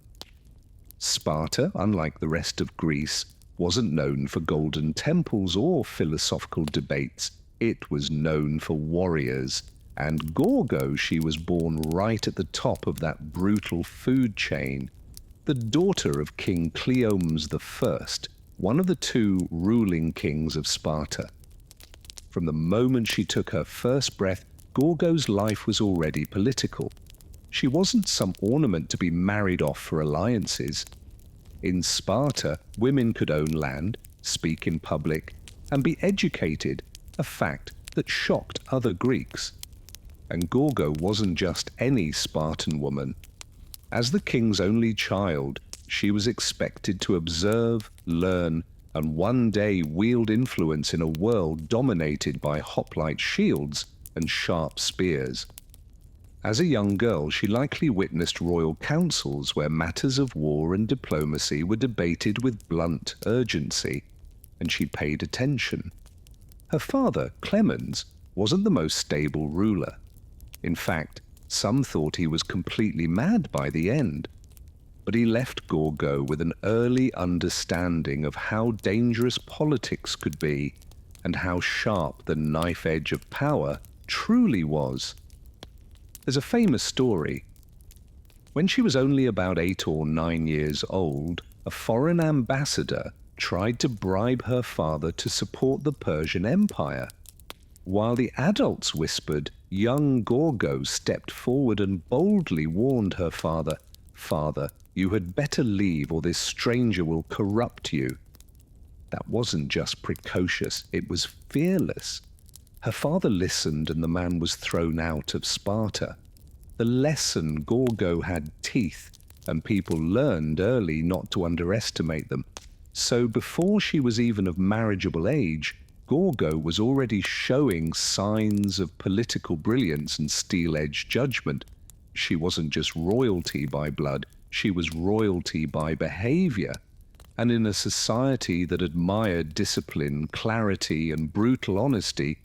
Sparta, unlike the rest of Greece, wasn't known for golden temples or philosophical debates. It was known for warriors. And Gorgo, she was born right at the top of that brutal food chain. The daughter of King Cleomes I, one of the two ruling kings of Sparta. From the moment she took her first breath, Gorgo's life was already political. She wasn't some ornament to be married off for alliances. In Sparta, women could own land, speak in public, and be educated, a fact that shocked other Greeks. And Gorgo wasn't just any Spartan woman. As the king's only child, she was expected to observe, learn, and one day wield influence in a world dominated by hoplite shields and sharp spears. As a young girl, she likely witnessed royal councils where matters of war and diplomacy were debated with blunt urgency, and she paid attention. Her father, Clemens, wasn't the most stable ruler. In fact, some thought he was completely mad by the end. But he left Gorgo with an early understanding of how dangerous politics could be and how sharp the knife edge of power truly was. There's a famous story. When she was only about 8 or 9 years old, a foreign ambassador tried to bribe her father to support the Persian Empire. While the adults whispered, young Gorgo stepped forward and boldly warned her father, "Father, you had better leave or this stranger will corrupt you." That wasn't just precocious, it was fearless. Her father listened and the man was thrown out of Sparta. The lesson Gorgo had teeth, and people learned early not to underestimate them. So before she was even of marriageable age, Gorgo was already showing signs of political brilliance and steel-edged judgment. She wasn't just royalty by blood, she was royalty by behavior. And in a society that admired discipline, clarity, and brutal honesty,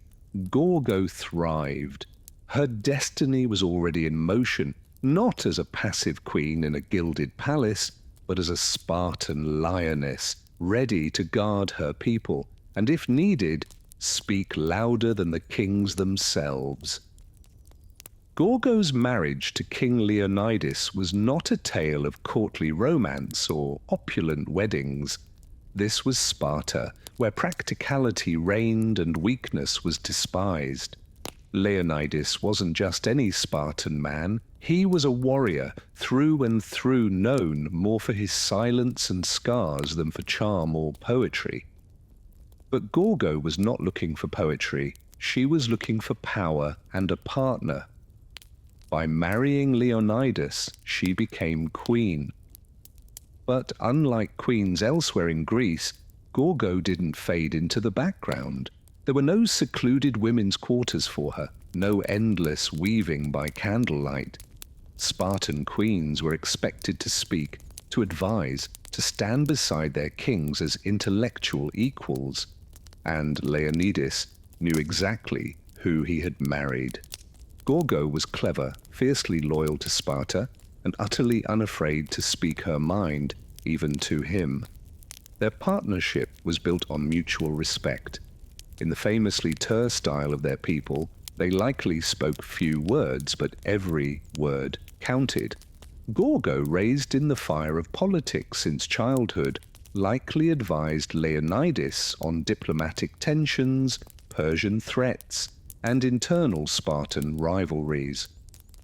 Gorgo thrived. Her destiny was already in motion, not as a passive queen in a gilded palace, but as a Spartan lioness, ready to guard her people, and if needed, speak louder than the kings themselves. Gorgo's marriage to King Leonidas was not a tale of courtly romance or opulent weddings. This was Sparta, where practicality reigned and weakness was despised. Leonidas wasn't just any Spartan man. He was a warrior, through and through known more for his silence and scars than for charm or poetry. But Gorgo was not looking for poetry. She was looking for power and a partner. By marrying Leonidas, she became queen. But unlike queens elsewhere in Greece, Gorgo didn't fade into the background. There were no secluded women's quarters for her, no endless weaving by candlelight. Spartan queens were expected to speak, to advise, to stand beside their kings as intellectual equals, and Leonidas knew exactly who he had married. Gorgo was clever, fiercely loyal to Sparta, and utterly unafraid to speak her mind, even to him. Their partnership was built on mutual respect. In the famously terse style of their people, they likely spoke few words, but every word counted. Gorgo, raised in the fire of politics since childhood, likely advised Leonidas on diplomatic tensions, Persian threats, and internal Spartan rivalries.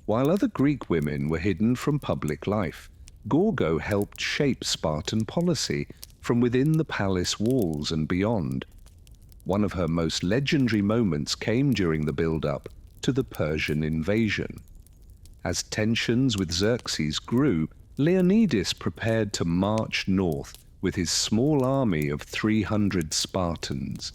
While other Greek women were hidden from public life, Gorgo helped shape Spartan policy from within the palace walls and beyond. One of her most legendary moments came during the build-up to the Persian invasion. As tensions with Xerxes grew, Leonidas prepared to march north with his small army of 300 Spartans.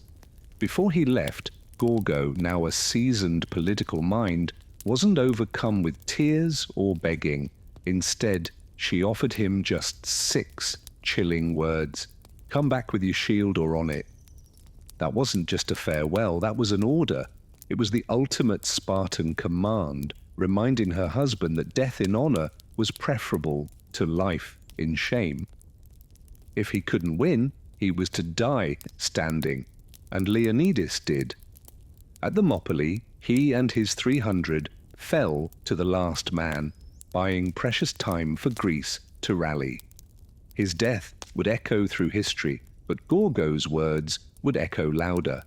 Before he left, Gorgo, now a seasoned political mind, wasn't overcome with tears or begging. Instead, she offered him just 6 chilling words. "Come back with your shield or on it." That wasn't just a farewell, that was an order. It was the ultimate Spartan command, reminding her husband that death in honor was preferable to life in shame. If he couldn't win, he was to die standing, and Leonidas did. At Thermopylae, he and his 300 fell to the last man, buying precious time for Greece to rally. His death would echo through history, but Gorgo's words would echo louder.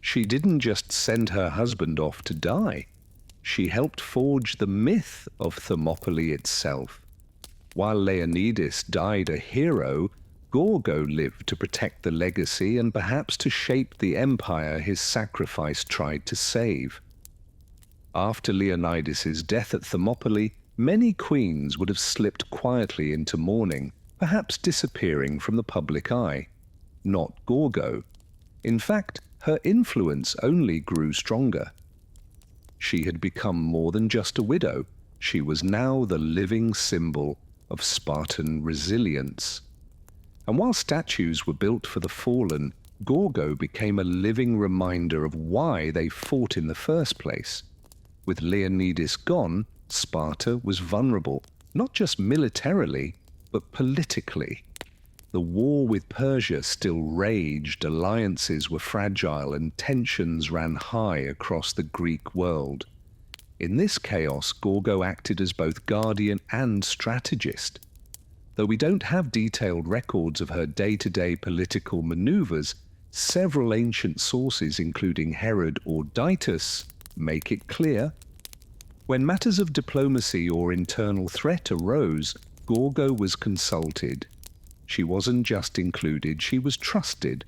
She didn't just send her husband off to die. She helped forge the myth of Thermopylae itself. While Leonidas died a hero, Gorgo lived to protect the legacy and perhaps to shape the empire his sacrifice tried to save. After Leonidas's death at Thermopylae, many queens would have slipped quietly into mourning, perhaps disappearing from the public eye. Not Gorgo. In fact, her influence only grew stronger. She had become more than just a widow. She was now the living symbol of Spartan resilience. And while statues were built for the fallen, Gorgo became a living reminder of why they fought in the first place. With Leonidas gone, Sparta was vulnerable, not just militarily, but politically. The war with Persia still raged, alliances were fragile, and tensions ran high across the Greek world. In this chaos, Gorgo acted as both guardian and strategist. Though we don't have detailed records of her day-to-day political maneuvers, several ancient sources, including Herod or Datus, make it clear. When matters of diplomacy or internal threat arose, Gorgo was consulted. She wasn't just included, she was trusted.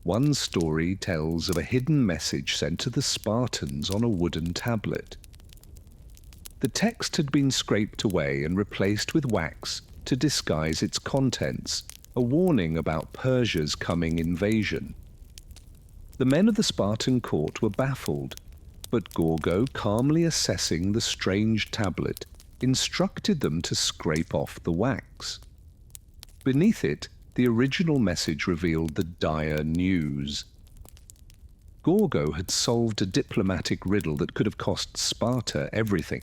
One story tells of a hidden message sent to the Spartans on a wooden tablet. The text had been scraped away and replaced with wax to disguise its contents, a warning about Persia's coming invasion. The men of the Spartan court were baffled, but Gorgo, calmly assessing the strange tablet, instructed them to scrape off the wax. Beneath it, the original message revealed the dire news. Gorgo had solved a diplomatic riddle that could have cost Sparta everything.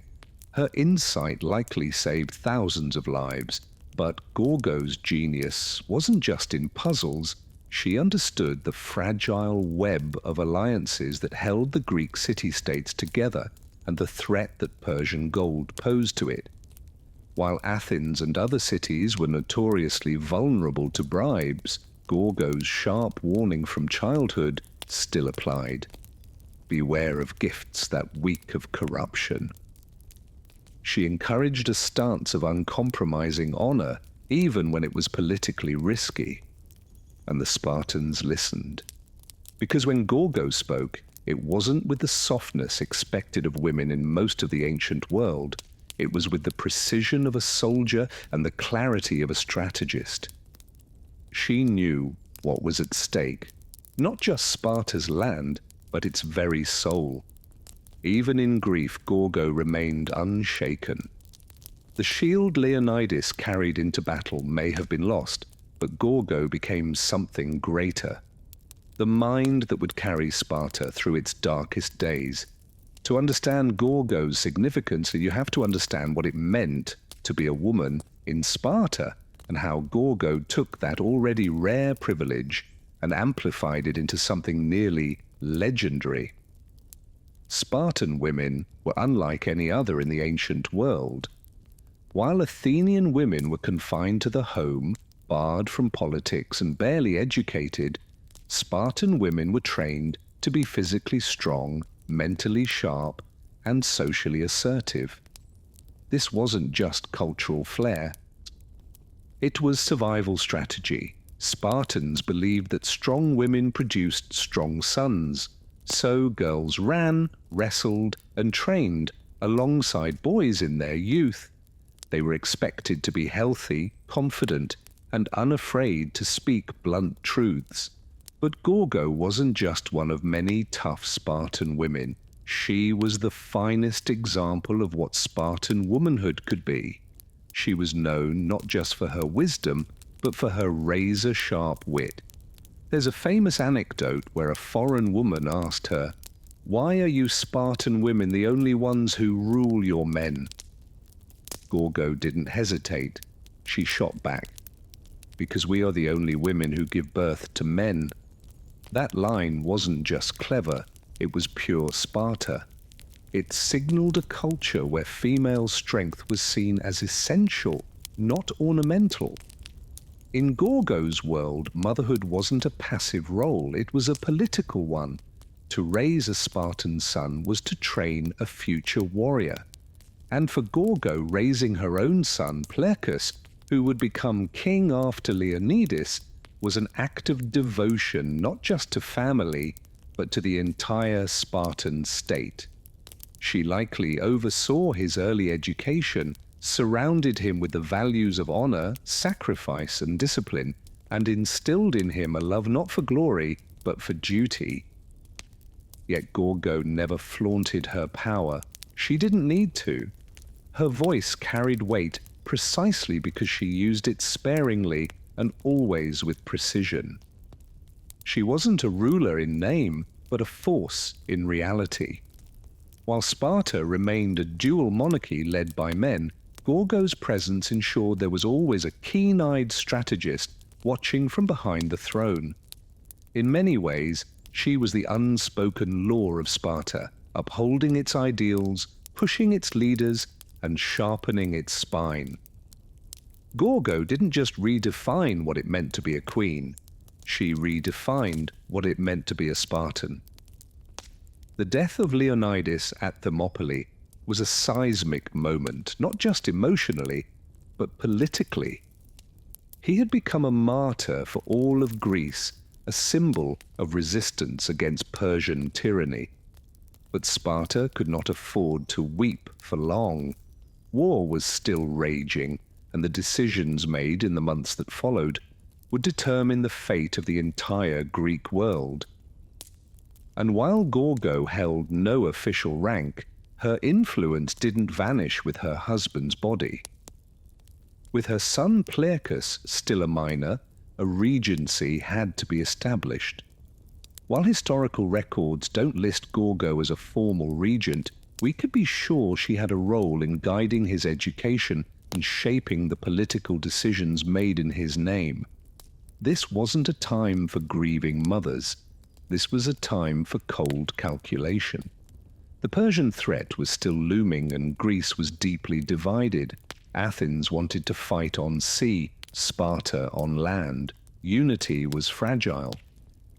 Her insight likely saved thousands of lives, but Gorgo's genius wasn't just in puzzles. She understood the fragile web of alliances that held the Greek city-states together and the threat that Persian gold posed to it. While Athens and other cities were notoriously vulnerable to bribes, Gorgo's sharp warning from childhood still applied. Beware of gifts that reek of corruption. She encouraged a stance of uncompromising honor, even when it was politically risky. And the Spartans listened. Because when Gorgo spoke, it wasn't with the softness expected of women in most of the ancient world. It was with the precision of a soldier and the clarity of a strategist. She knew what was at stake. not just Sparta's land, but its very soul. Even in grief, Gorgo remained unshaken. The shield Leonidas carried into battle may have been lost, but Gorgo became something greater. The mind that would carry Sparta through its darkest days. To understand Gorgo's significance, you have to understand what it meant to be a woman in Sparta, and how Gorgo took that already rare privilege and amplified it into something nearly legendary. Spartan women were unlike any other in the ancient world. While Athenian women were confined to the home, barred from politics and barely educated, Spartan women were trained to be physically strong, mentally sharp, and socially assertive. This wasn't just cultural flair. It was survival strategy. Spartans believed that strong women produced strong sons, so girls ran, wrestled, and trained alongside boys in their youth. They were expected to be healthy, confident, and unafraid to speak blunt truths. But Gorgo wasn't just one of many tough Spartan women. She was the finest example of what Spartan womanhood could be. She was known not just for her wisdom, but for her razor-sharp wit. There's a famous anecdote where a foreign woman asked her, "Why are you Spartan women the only ones who rule your men?" Gorgo didn't hesitate. She shot back, "Because we are the only women who give birth to men." That line wasn't just clever, it was pure Sparta. It signaled a culture where female strength was seen as essential, not ornamental. In Gorgo's world, motherhood wasn't a passive role, it was a political one. To raise a Spartan son was to train a future warrior. And for Gorgo, raising her own son, Plerchus, who would become king after Leonidas, was an act of devotion not just to family, but to the entire Spartan state. She likely oversaw his early education, surrounded him with the values of honor, sacrifice, and discipline, and instilled in him a love not for glory, but for duty. Yet Gorgo never flaunted her power. She didn't need to. Her voice carried weight precisely because she used it sparingly and always with precision. She wasn't a ruler in name, but a force in reality. While Sparta remained a dual monarchy led by men, Gorgo's presence ensured there was always a keen-eyed strategist watching from behind the throne. In many ways, she was the unspoken law of Sparta, upholding its ideals, pushing its leaders, and sharpening its spine. Gorgo didn't just redefine what it meant to be a queen. She redefined what it meant to be a Spartan. The death of Leonidas at Thermopylae was a seismic moment, not just emotionally, but politically. He had become a martyr for all of Greece, a symbol of resistance against Persian tyranny. But Sparta could not afford to weep for long. War was still raging, and the decisions made in the months that followed would determine the fate of the entire Greek world. And while Gorgo held no official rank, her influence didn't vanish with her husband's body. With her son Plerchus still a minor, a regency had to be established. While historical records don't list Gorgo as a formal regent, we could be sure she had a role in guiding his education and shaping the political decisions made in his name. This wasn't a time for grieving mothers. This was a time for cold calculation. The Persian threat was still looming and Greece was deeply divided. Athens wanted to fight on sea, Sparta on land. Unity was fragile.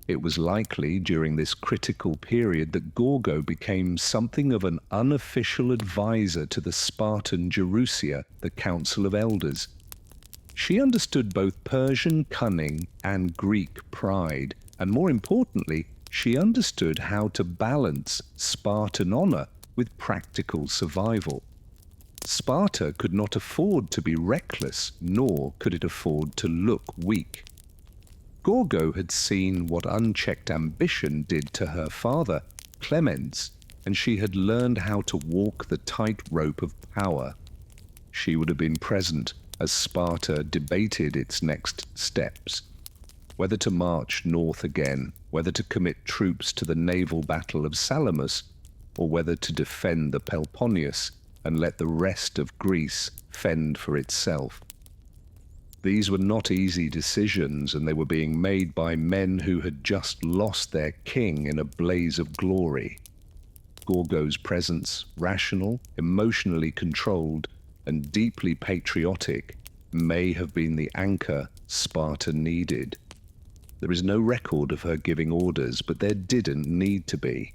It was likely during this critical period that Gorgo became something of an unofficial advisor to the Spartan Gerousia, the Council of Elders. She understood both Persian cunning and Greek pride, and more importantly, she understood how to balance Spartan honor with practical survival. Sparta could not afford to be reckless, nor could it afford to look weak. Gorgo had seen what unchecked ambition did to her father, Clemens, and she had learned how to walk the tightrope of power. She would have been present as Sparta debated its next steps, whether to march north again, whether to commit troops to the naval battle of Salamis, or whether to defend the Peloponnese and let the rest of Greece fend for itself. These were not easy decisions, and they were being made by men who had just lost their king in a blaze of glory. Gorgo's presence, rational, emotionally controlled, and deeply patriotic, may have been the anchor Sparta needed. There is no record of her giving orders, but there didn't need to be.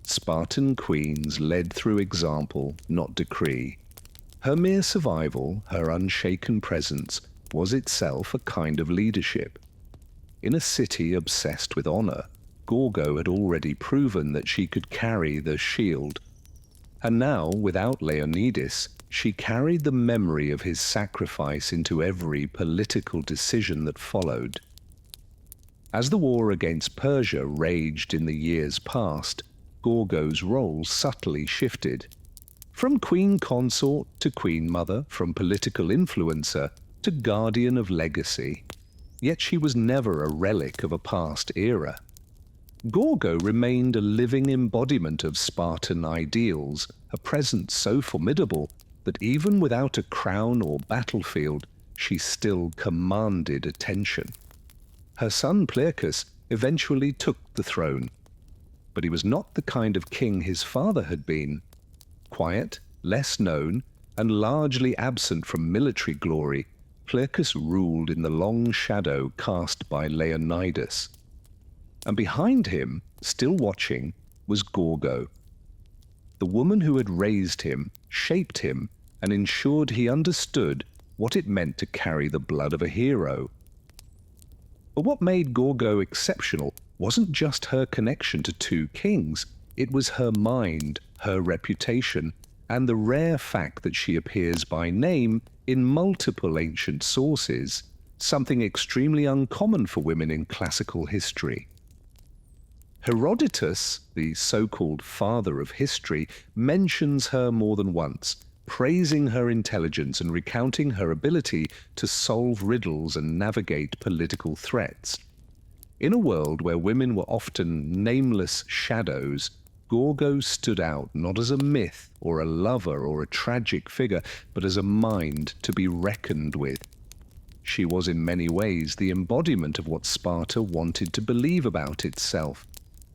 Spartan queens led through example, not decree. Her mere survival, her unshaken presence, was itself a kind of leadership. In a city obsessed with honor, Gorgo had already proven that she could carry the shield. And now, without Leonidas, she carried the memory of his sacrifice into every political decision that followed. As the war against Persia raged in the years past, Gorgo's role subtly shifted. From queen consort to queen mother, from political influencer to guardian of legacy. Yet she was never a relic of a past era. Gorgo remained a living embodiment of Spartan ideals, a presence so formidable that even without a crown or battlefield, she still commanded attention. Her son Plerchus eventually took the throne, but he was not the kind of king his father had been. Quiet, less known, and largely absent from military glory, Plerchus ruled in the long shadow cast by Leonidas. And behind him, still watching, was Gorgo, the woman who had raised him, shaped him, and ensured he understood what it meant to carry the blood of a hero. But what made Gorgo exceptional wasn't just her connection to two kings, it was her mind, her reputation, and the rare fact that she appears by name in multiple ancient sources, something extremely uncommon for women in classical history. Herodotus, the so-called father of history, mentions her more than once, praising her intelligence and recounting her ability to solve riddles and navigate political threats. In a world where women were often nameless shadows, Gorgo stood out not as a myth or a lover or a tragic figure, but as a mind to be reckoned with. She was in many ways the embodiment of what Sparta wanted to believe about itself,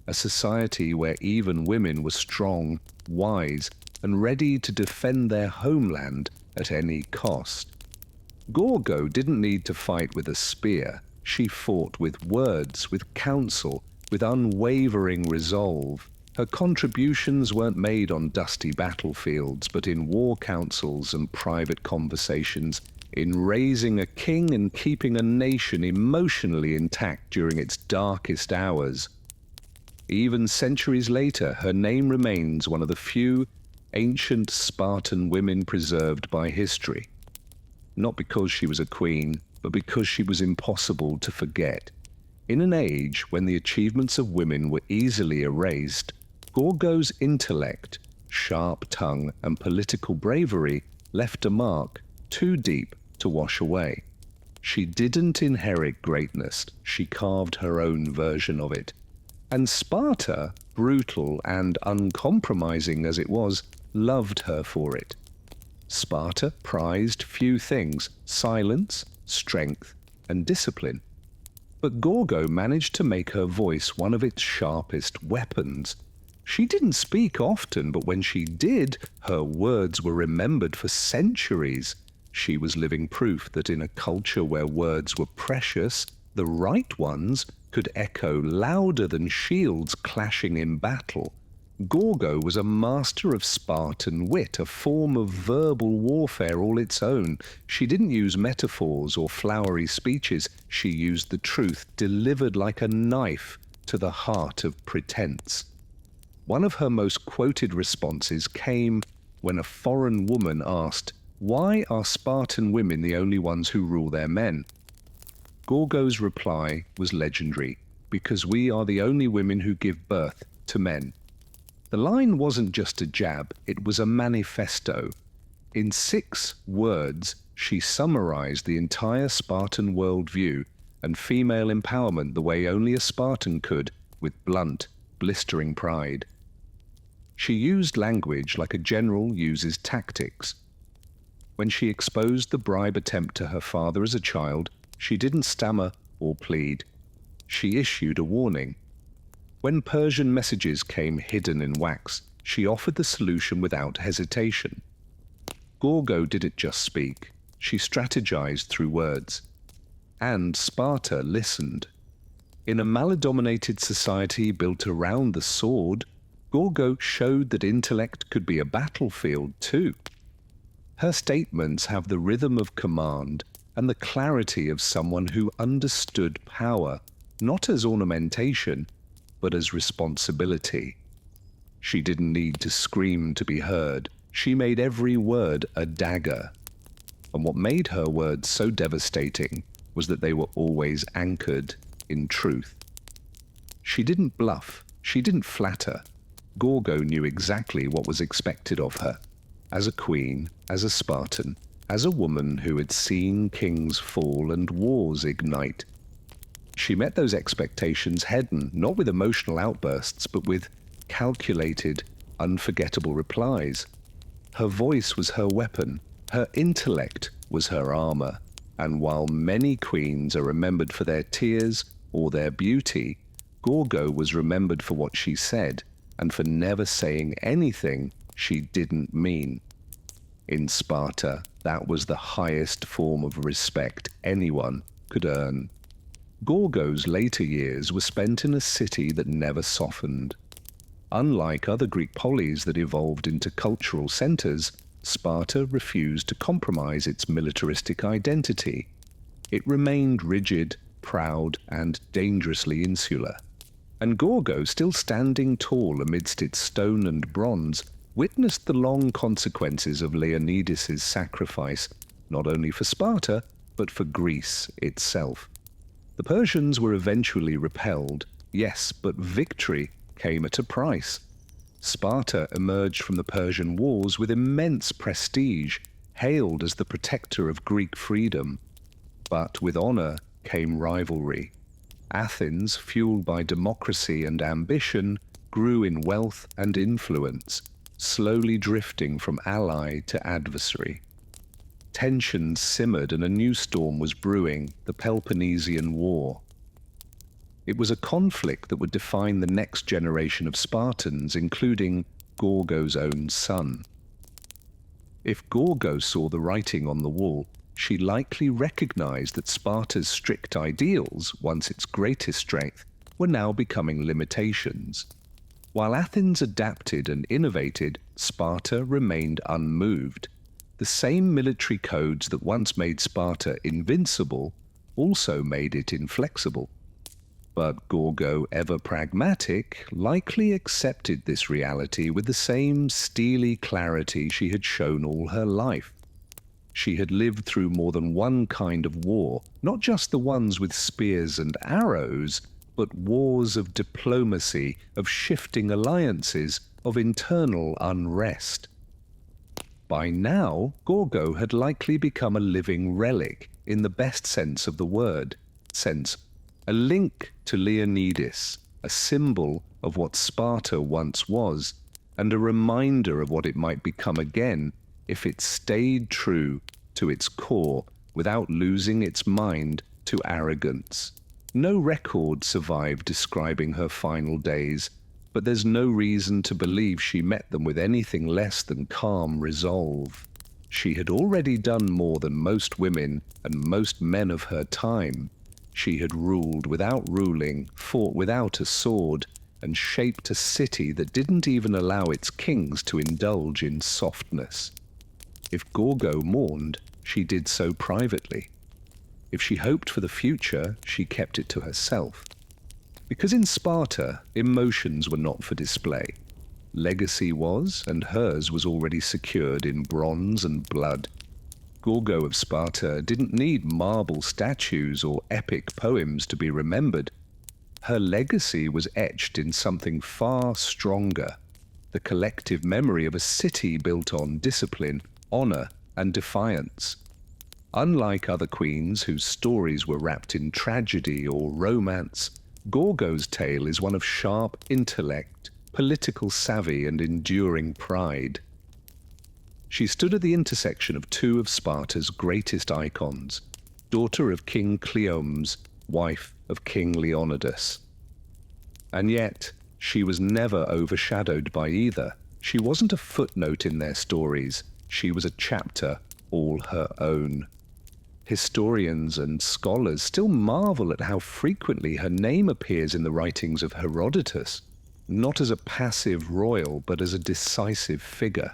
a society where even women were strong, wise, and ready to defend their homeland at any cost. Gorgo didn't need to fight with a spear. She fought with words, with counsel, with unwavering resolve. Her contributions weren't made on dusty battlefields, but in war councils and private conversations, in raising a king and keeping a nation emotionally intact during its darkest hours. Even centuries later, her name remains one of the few ancient Spartan women preserved by history. Not because she was a queen, but because she was impossible to forget. In an age when the achievements of women were easily erased, Gorgo's intellect, sharp tongue, and political bravery left a mark too deep to wash away. She didn't inherit greatness, she carved her own version of it. And Sparta, brutal and uncompromising as it was, loved her for it. Sparta prized few things: silence, strength, and discipline. But Gorgo managed to make her voice one of its sharpest weapons. She didn't speak often, but when she did, her words were remembered for centuries. She was living proof that in a culture where words were precious, the right ones could echo louder than shields clashing in battle. Gorgo was a master of Spartan wit, a form of verbal warfare all its own. She didn't use metaphors or flowery speeches. She used the truth delivered like a knife to the heart of pretense. One of her most quoted responses came when a foreign woman asked, "Why are Spartan women the only ones who rule their men?" Gorgo's reply was legendary, because we are the only women who give birth to men. The line wasn't just a jab, it was a manifesto. In 6 words, she summarized the entire Spartan worldview and female empowerment the way only a Spartan could, with blunt, blistering pride. She used language like a general uses tactics. When she exposed the bribe attempt to her father as a child, she didn't stammer or plead. She issued a warning. When Persian messages came hidden in wax, she offered the solution without hesitation. Gorgo didn't just speak, she strategized through words. And Sparta listened. In a male-dominated society built around the sword, Gorgo showed that intellect could be a battlefield too. Her statements have the rhythm of command and the clarity of someone who understood power, not as ornamentation, but as responsibility. She didn't need to scream to be heard. She made every word a dagger. And what made her words so devastating was that they were always anchored in truth. She didn't bluff. She didn't flatter. Gorgo knew exactly what was expected of her. As a queen, as a Spartan, as a woman who had seen kings fall and wars ignite. She met those expectations head-on, not with emotional outbursts, but with calculated, unforgettable replies. Her voice was her weapon, her intellect was her armor, and while many queens are remembered for their tears or their beauty, Gorgo was remembered for what she said, and for never saying anything she didn't mean. In Sparta, that was the highest form of respect anyone could earn. Gorgo's later years were spent in a city that never softened. Unlike other Greek polis that evolved into cultural centers, Sparta refused to compromise its militaristic identity. It remained rigid, proud, and dangerously insular. And Gorgo, still standing tall amidst its stone and bronze, witnessed the long consequences of Leonidas's sacrifice, not only for Sparta, but for Greece itself. The Persians were eventually repelled, yes, but victory came at a price. Sparta emerged from the Persian Wars with immense prestige, hailed as the protector of Greek freedom. But with honor came rivalry. Athens, fueled by democracy and ambition, grew in wealth and influence, slowly drifting from ally to adversary. Tensions simmered and a new storm was brewing, the Peloponnesian War. It was a conflict that would define the next generation of Spartans, including Gorgo's own son. If Gorgo saw the writing on the wall, she likely recognized that Sparta's strict ideals, once its greatest strength, were now becoming limitations. While Athens adapted and innovated, Sparta remained unmoved. The same military codes that once made Sparta invincible also made it inflexible. But Gorgo, ever pragmatic, likely accepted this reality with the same steely clarity she had shown all her life. She had lived through more than one kind of war, not just the ones with spears and arrows, but wars of diplomacy, of shifting alliances, of internal unrest. By now, Gorgo had likely become a living relic, in the best sense of the word, a link to Leonidas, a symbol of what Sparta once was, and a reminder of what it might become again if it stayed true to its core without losing its mind to arrogance. No record survived describing her final days, but there's no reason to believe she met them with anything less than calm resolve. She had already done more than most women and most men of her time. She had ruled without ruling, fought without a sword, and shaped a city that didn't even allow its kings to indulge in softness. If Gorgo mourned, she did so privately. If she hoped for the future, she kept it to herself. Because in Sparta, emotions were not for display. Legacy was, and hers was already secured in bronze and blood. Gorgo of Sparta didn't need marble statues or epic poems to be remembered. Her legacy was etched in something far stronger, the collective memory of a city built on discipline, honor, and defiance. Unlike other queens whose stories were wrapped in tragedy or romance, Gorgo's tale is one of sharp intellect, political savvy, and enduring pride. She stood at the intersection of two of Sparta's greatest icons, daughter of King Cleomenes, wife of King Leonidas. And yet, she was never overshadowed by either. She wasn't a footnote in their stories, she was a chapter all her own. Historians and scholars still marvel at how frequently her name appears in the writings of Herodotus, not as a passive royal, but as a decisive figure.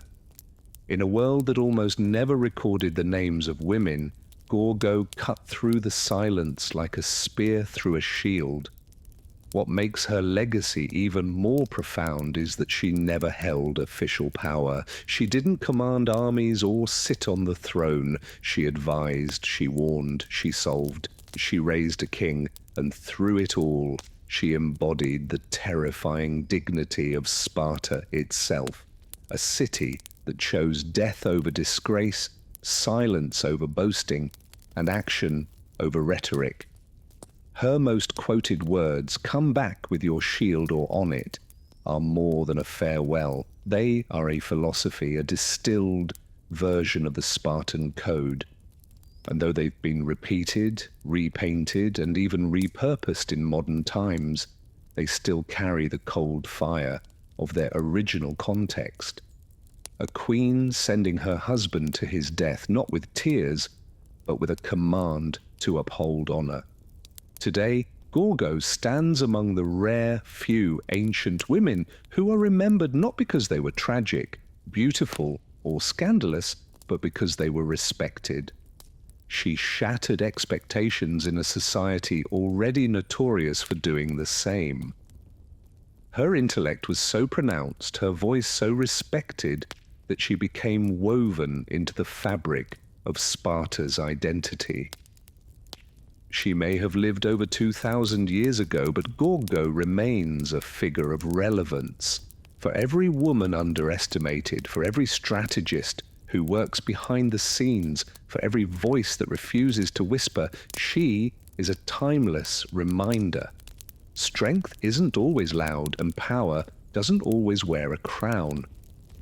In a world that almost never recorded the names of women, Gorgo cut through the silence like a spear through a shield. What makes her legacy even more profound is that she never held official power. She didn't command armies or sit on the throne. She advised, she warned, she solved, she raised a king, and through it all, she embodied the terrifying dignity of Sparta itself, a city that chose death over disgrace, silence over boasting, and action over rhetoric. Her most quoted words, "Come back with your shield or on it," are more than a farewell. They are a philosophy, a distilled version of the Spartan code. And though they've been repeated, repainted, and even repurposed in modern times, they still carry the cold fire of their original context. A queen sending her husband to his death, not with tears, but with a command to uphold honor. Today, Gorgo stands among the rare few ancient women who are remembered not because they were tragic, beautiful, or scandalous, but because they were respected. She shattered expectations in a society already notorious for doing the same. Her intellect was so pronounced, her voice so respected, that she became woven into the fabric of Sparta's identity. She may have lived over 2,000 years ago, but Gorgo remains a figure of relevance. For every woman underestimated, for every strategist who works behind the scenes, for every voice that refuses to whisper, she is a timeless reminder. Strength isn't always loud, and power doesn't always wear a crown.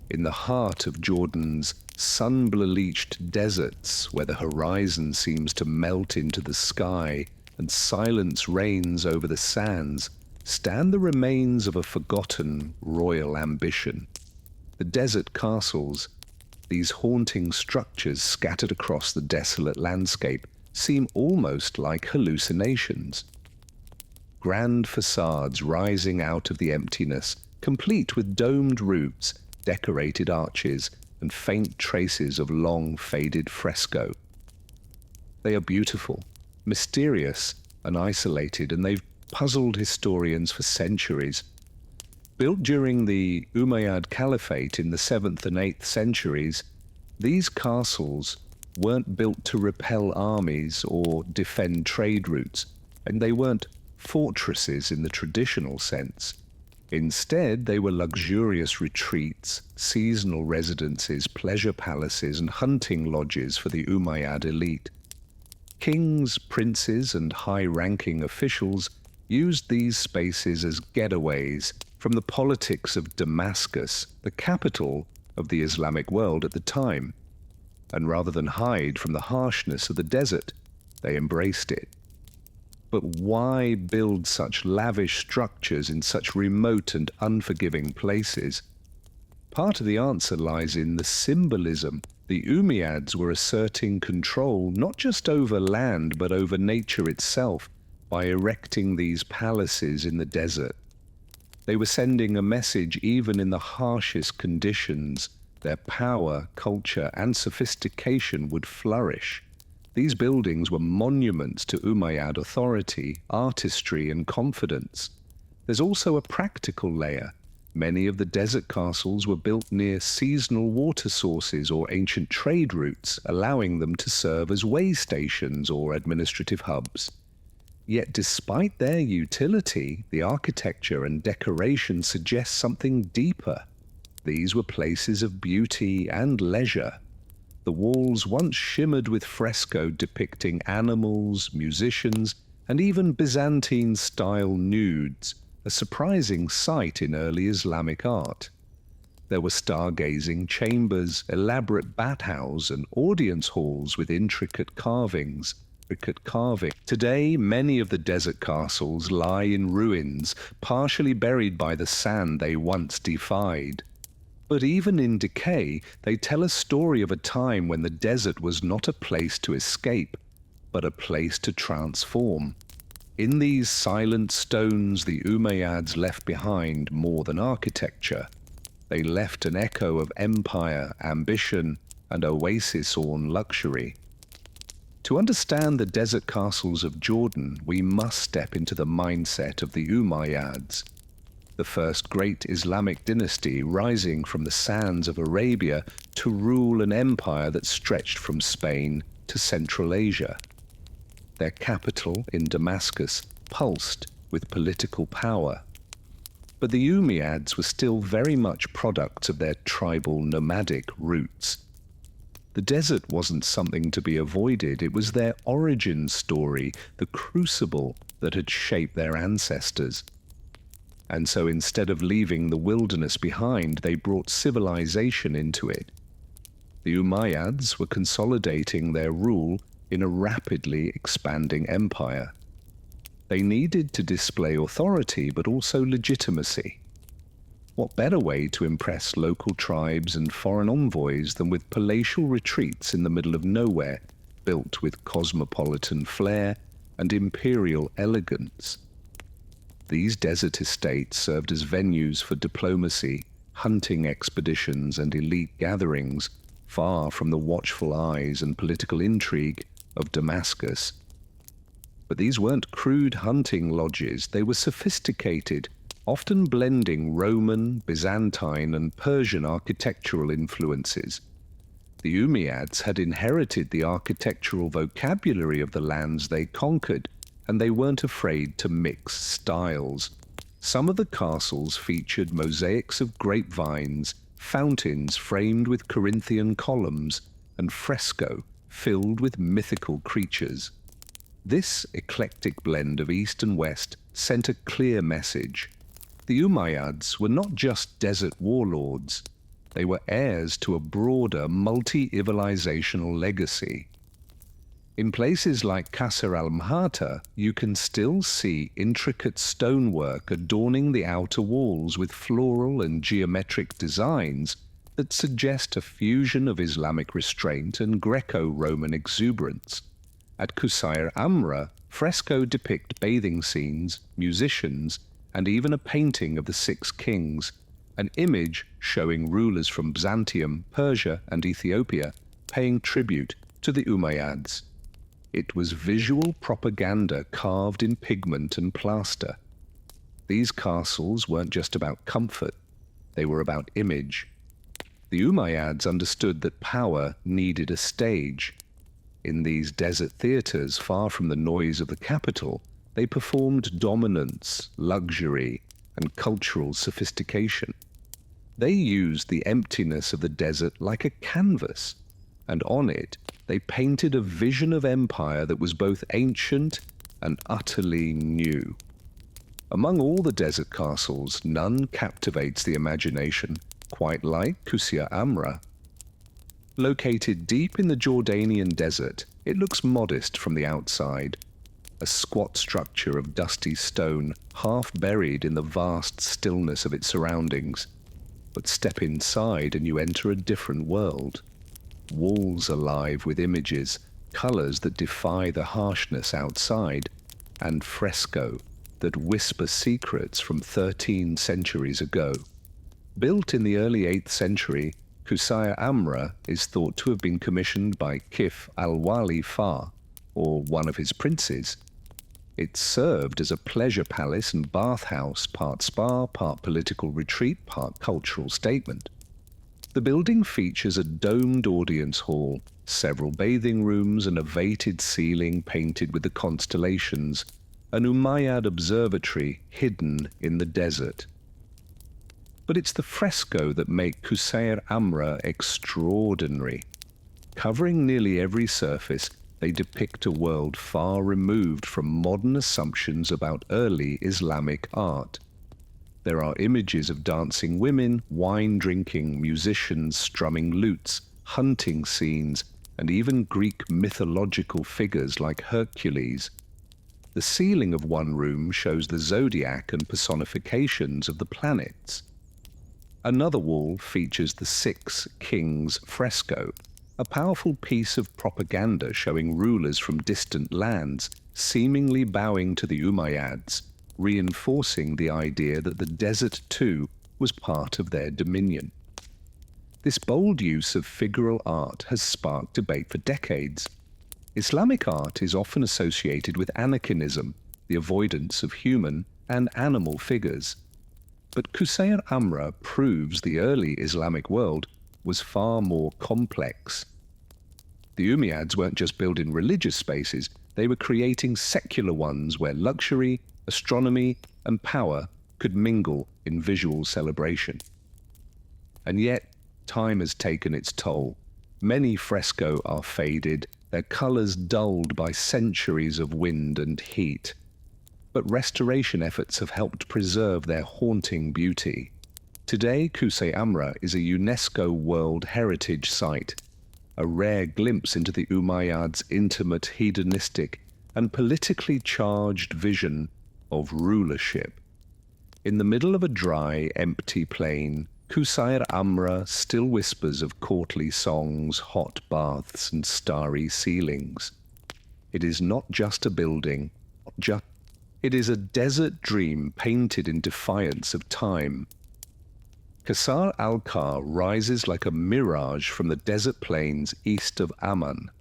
In the heart of Jordan's sun-bleached deserts, where the horizon seems to melt into the sky and silence reigns over the sands, stand the remains of a forgotten royal ambition. The desert castles, these haunting structures scattered across the desolate landscape, seem almost like hallucinations. Grand facades rising out of the emptiness, complete with domed roofs, decorated arches, and faint traces of long faded fresco. They are beautiful, mysterious, and isolated, and they've puzzled historians for centuries. Built during the Umayyad Caliphate in the 7th and 8th centuries, these castles weren't built to repel armies or defend trade routes, and they weren't fortresses in the traditional sense. Instead, they were luxurious retreats, seasonal residences, pleasure palaces, and hunting lodges for the Umayyad elite. Kings, princes, and high-ranking officials used these spaces as getaways from the politics of Damascus, the capital of the Islamic world at the time. And rather than hide from the harshness of the desert, they embraced it. But why build such lavish structures in such remote and unforgiving places? Part of the answer lies in the symbolism. The Umayyads were asserting control not just over land but over nature itself by erecting these palaces in the desert. They were sending a message even in the harshest conditions. Their power, culture, and sophistication would flourish. These buildings were monuments to Umayyad authority, artistry, and confidence. There's also a practical layer. Many of the desert castles were built near seasonal water sources or ancient trade routes, allowing them to serve as way stations or administrative hubs. Yet despite their utility, the architecture and decoration suggest something deeper. These were places of beauty and leisure. The walls once shimmered with fresco depicting animals, musicians, and even Byzantine-style nudes, a surprising sight in early Islamic art. There were stargazing chambers, elaborate bathhouses, and audience halls with intricate carvings. Today, many of the desert castles lie in ruins, partially buried by the sand they once defied. But even in decay, they tell a story of a time when the desert was not a place to escape, but a place to transform. In these silent stones, the Umayyads left behind more than architecture. They left an echo of empire, ambition, and oasis-orn luxury. To understand the desert castles of Jordan, we must step into the mindset of the Umayyads, the first great Islamic dynasty rising from the sands of Arabia to rule an empire that stretched from Spain to Central Asia. Their capital in Damascus pulsed with political power. But the Umayyads were still very much products of their tribal nomadic roots. The desert wasn't something to be avoided, it was their origin story, the crucible that had shaped their ancestors. And so instead of leaving the wilderness behind, they brought civilization into it. The Umayyads were consolidating their rule in a rapidly expanding empire. They needed to display authority, but also legitimacy. What better way to impress local tribes and foreign envoys than with palatial retreats in the middle of nowhere, built with cosmopolitan flair and imperial elegance? These desert estates served as venues for diplomacy, hunting expeditions, and elite gatherings, far from the watchful eyes and political intrigue of Damascus. But these weren't crude hunting lodges, they were sophisticated, often blending Roman, Byzantine, and Persian architectural influences. The Umayyads had inherited the architectural vocabulary of the lands they conquered, and they weren't afraid to mix styles. Some of the castles featured mosaics of grapevines, fountains framed with Corinthian columns, and fresco filled with mythical creatures. This eclectic blend of East and West sent a clear message. The Umayyads were not just desert warlords, they were heirs to a broader multi-civilizational legacy. In places like Qasr al-Mhata, you can still see intricate stonework adorning the outer walls with floral and geometric designs that suggest a fusion of Islamic restraint and Greco-Roman exuberance. At Qusayr Amra, fresco depict bathing scenes, musicians, and even a painting of the Six Kings, an image showing rulers from Byzantium, Persia, and Ethiopia paying tribute to the Umayyads. It was visual propaganda carved in pigment and plaster. These castles weren't just about comfort, they were about image. The Umayyads understood that power needed a stage. In these desert theatres, far from the noise of the capital, they performed dominance, luxury, and cultural sophistication. They used the emptiness of the desert like a canvas, and on it they painted a vision of empire that was both ancient and utterly new. Among all the desert castles, none captivates the imagination quite like Qusayr Amra. Located deep in the Jordanian desert, it looks modest from the outside, a squat structure of dusty stone, half buried in the vast stillness of its surroundings. But step inside and you enter a different world. Walls alive with images, colors that defy the harshness outside, and fresco that whisper secrets from 13 centuries ago. Built in the early 8th century, Qusayr Amra is thought to have been commissioned by Kif al-Wali Fa, or one of his princes. It served as a pleasure palace and bathhouse, part spa, part political retreat, part cultural statement. The building features a domed audience hall, several bathing rooms, and a vated ceiling painted with the constellations, an Umayyad observatory hidden in the desert. But it's the fresco that make Qusayr Amra extraordinary. Covering nearly every surface, they depict a world far removed from modern assumptions about early Islamic art. There are images of dancing women, wine-drinking musicians strumming lutes, hunting scenes, and even Greek mythological figures like Hercules. The ceiling of one room shows the zodiac and personifications of the planets. Another wall features the Six Kings fresco, a powerful piece of propaganda showing rulers from distant lands seemingly bowing to the Umayyads, reinforcing the idea that the desert too was part of their dominion. This bold use of figural art has sparked debate for decades. Islamic art is often associated with anachronism, the avoidance of human and animal figures. But Qusayr Amra proves the early Islamic world was far more complex. The Umayyads weren't just building religious spaces, they were creating secular ones where luxury, astronomy, and power could mingle in visual celebration. And yet, time has taken its toll. Many fresco are faded, their colours dulled by centuries of wind and heat. But restoration efforts have helped preserve their haunting beauty. Today, Qusayr Amra is a UNESCO World Heritage Site, a rare glimpse into the Umayyads' intimate, hedonistic, and politically charged vision of rulership. In the middle of a dry, empty plain, Qusayr Amra still whispers of courtly songs, hot baths, and starry ceilings. It is not just a building, it is a desert dream painted in defiance of time. Qasr al-Kar rises like a mirage from the desert plains east of Amman,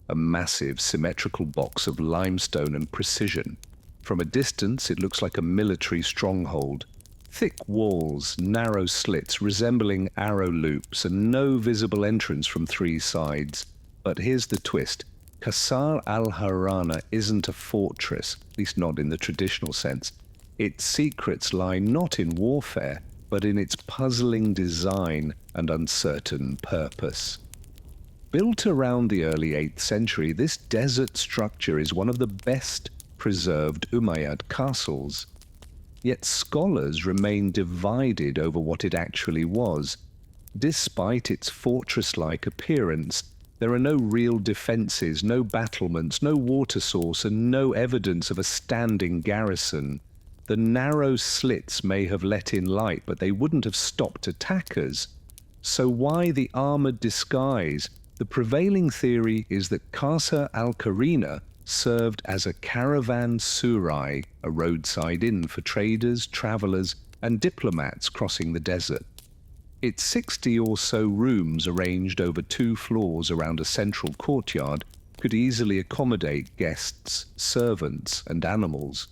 a massive symmetrical box of limestone and precision. From a distance it looks like a military stronghold. Thick walls, narrow slits resembling arrow loops, and no visible entrance from three sides. But here's the twist. Qasr al-Harana isn't a fortress, at least not in the traditional sense. Its secrets lie not in warfare, but in its puzzling design and uncertain purpose. Built around the early 8th century, this desert structure is one of the best preserved Umayyad castles. Yet scholars remain divided over what it actually was. Despite its fortress-like appearance, there are no real defences, no battlements, no water source, and no evidence of a standing garrison. The narrow slits may have let in light, but they wouldn't have stopped attackers. So why the armoured disguise? The prevailing theory is that Qasr al-Karina served as a caravanserai, a roadside inn for traders, travellers, and diplomats crossing the desert. Its 60 or so rooms arranged over 2 floors around a central courtyard could easily accommodate guests, servants, and animals.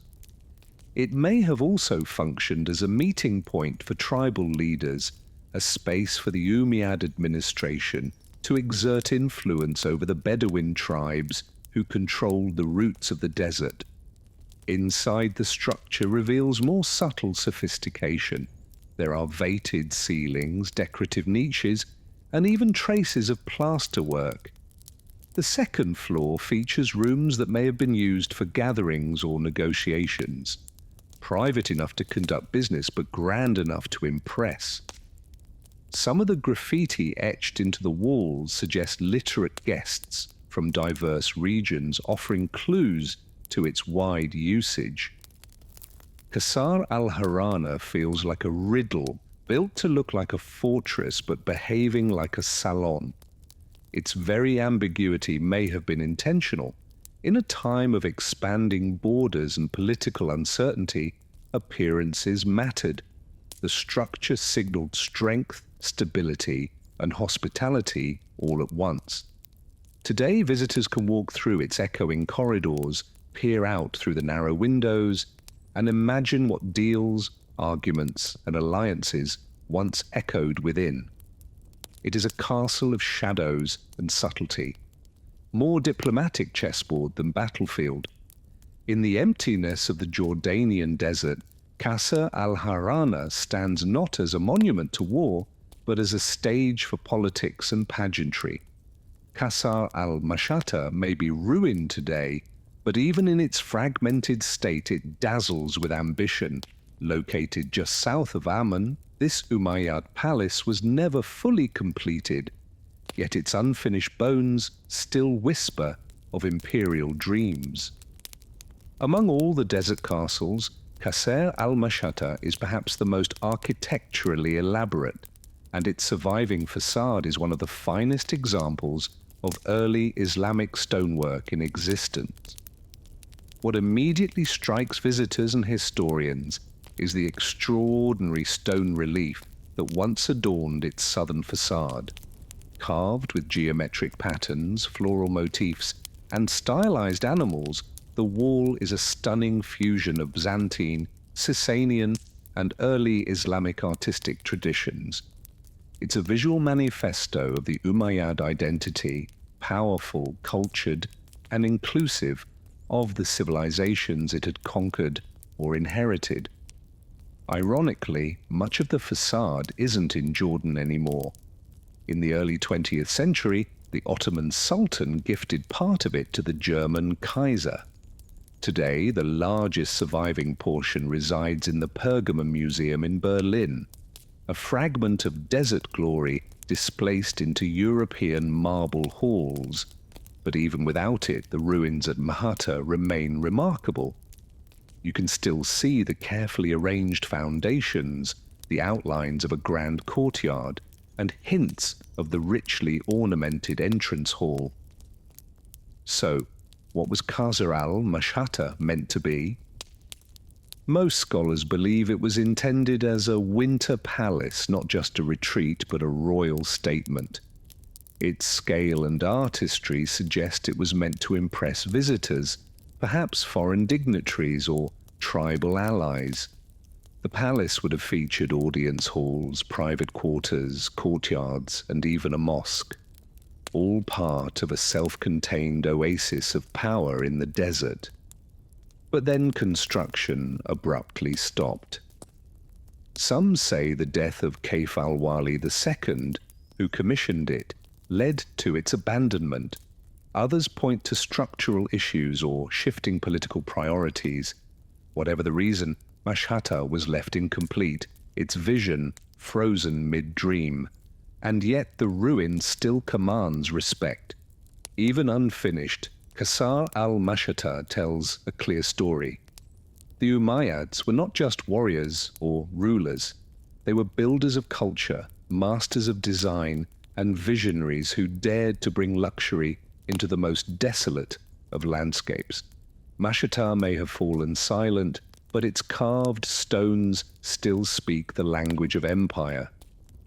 It may have also functioned as a meeting point for tribal leaders, a space for the Umayyad administration to exert influence over the Bedouin tribes who controlled the routes of the desert. Inside the structure reveals more subtle sophistication. There are vated ceilings, decorative niches, and even traces of plasterwork. The second floor features rooms that may have been used for gatherings or negotiations. Private enough to conduct business, but grand enough to impress. Some of the graffiti etched into the walls suggest literate guests from diverse regions, offering clues to its wide usage. Qasr al-Harana feels like a riddle, built to look like a fortress but behaving like a salon. Its very ambiguity may have been intentional. In a time of expanding borders and political uncertainty, appearances mattered. The structure signaled strength, stability, and hospitality all at once. Today, visitors can walk through its echoing corridors, peer out through the narrow windows, and imagine what deals, arguments, and alliances once echoed within. It is a castle of shadows and subtlety, more diplomatic chessboard than battlefield. In the emptiness of the Jordanian desert, Qasr al-Harana stands not as a monument to war, but as a stage for politics and pageantry. Qasr al-Mashhata may be ruined today, but even in its fragmented state it dazzles with ambition. Located just south of Amman, this Umayyad palace was never fully completed, yet its unfinished bones still whisper of imperial dreams. Among all the desert castles, Qasr al-Mashhata is perhaps the most architecturally elaborate, and its surviving facade is one of the finest examples of early Islamic stonework in existence. What immediately strikes visitors and historians is the extraordinary stone relief that once adorned its southern facade. Carved with geometric patterns, floral motifs, and stylized animals, the wall is a stunning fusion of Byzantine, Sasanian, and early Islamic artistic traditions. It's a visual manifesto of the Umayyad identity, powerful, cultured, and inclusive of the civilizations it had conquered or inherited. Ironically, much of the facade isn't in Jordan anymore. In the early 20th century, the Ottoman Sultan gifted part of it to the German Kaiser. Today, the largest surviving portion resides in the Pergamon Museum in Berlin, a fragment of desert glory displaced into European marble halls. But even without it, the ruins at Mashhata remain remarkable. You can still see the carefully arranged foundations, the outlines of a grand courtyard, and hints of the richly ornamented entrance hall. So, what was Qasr al-Mashhata meant to be? Most scholars believe it was intended as a winter palace, not just a retreat, but a royal statement. Its scale and artistry suggest it was meant to impress visitors, perhaps foreign dignitaries or tribal allies. The palace would have featured audience halls, private quarters, courtyards, and even a mosque, all part of a self-contained oasis of power in the desert. But then construction abruptly stopped. Some say the death of Kaif al-Wali II, who commissioned it, led to its abandonment. Others point to structural issues or shifting political priorities. Whatever the reason, Mashhata was left incomplete, its vision frozen mid-dream, and yet the ruin still commands respect. Even unfinished, Qasr al-Mashhata tells a clear story. The Umayyads were not just warriors or rulers. They were builders of culture, masters of design, and visionaries who dared to bring luxury into the most desolate of landscapes. Mashhata may have fallen silent, but its carved stones still speak the language of empire,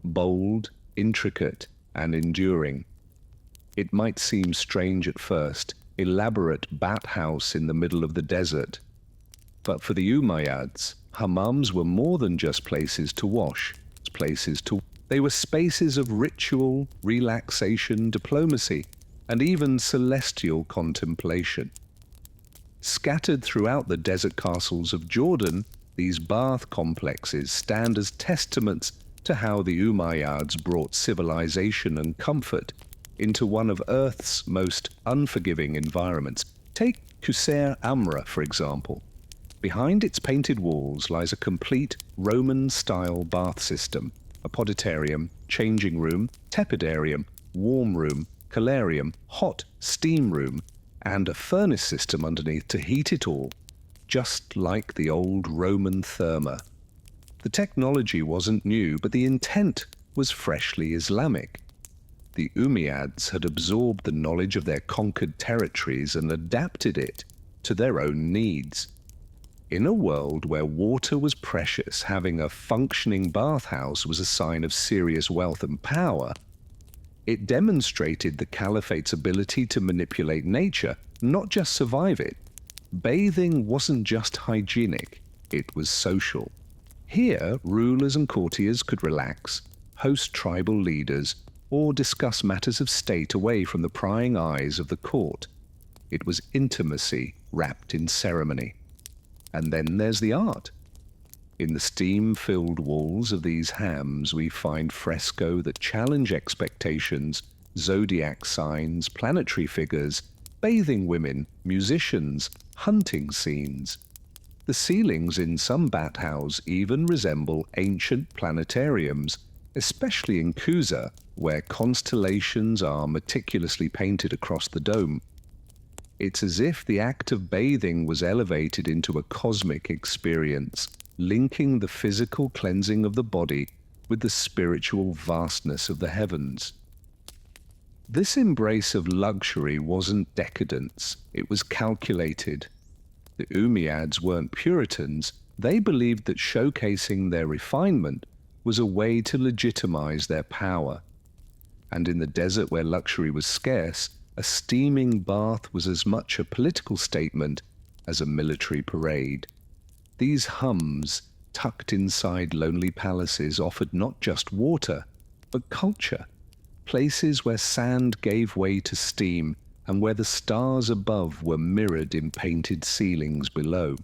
bold, intricate, and enduring. It might seem strange at first, elaborate bat house in the middle of the desert. But for the Umayyads, hammams were more than just places to wash, they were spaces of ritual, relaxation, diplomacy, and even celestial contemplation. Scattered throughout the desert castles of Jordan, these bath complexes stand as testaments to how the Umayyads brought civilization and comfort into one of Earth's most unforgiving environments. Take Qusayr Amra, for example. Behind its painted walls lies a complete Roman-style bath system, a poditarium, changing room, tepidarium, warm room, calarium, hot steam room, and a furnace system underneath to heat it all, just like the old Roman therma. The technology wasn't new, but the intent was freshly Islamic. The Umayyads had absorbed the knowledge of their conquered territories and adapted it to their own needs. In a world where water was precious, having a functioning bathhouse was a sign of serious wealth and power. It demonstrated the caliphate's ability to manipulate nature, not just survive it. Bathing wasn't just hygienic, it was social. Here, rulers and courtiers could relax, host tribal leaders, or discuss matters of state away from the prying eyes of the court. It was intimacy wrapped in ceremony. And then there's the art. In the steam-filled walls of these hams we find fresco that challenge expectations, zodiac signs, planetary figures, bathing women, musicians, hunting scenes. The ceilings in some bathhouses even resemble ancient planetariums, especially in Kusa, where constellations are meticulously painted across the dome. It's as if the act of bathing was elevated into a cosmic experience, linking the physical cleansing of the body with the spiritual vastness of the heavens. This embrace of luxury wasn't decadence, it was calculated. The Umayyads weren't Puritans, they believed that showcasing their refinement was a way to legitimize their power. And in the desert where luxury was scarce, a steaming bath was as much a political statement as a military parade. These hums, tucked inside lonely palaces, offered not just water, but culture. Places where sand gave way to steam and where the stars above were mirrored in painted ceilings below.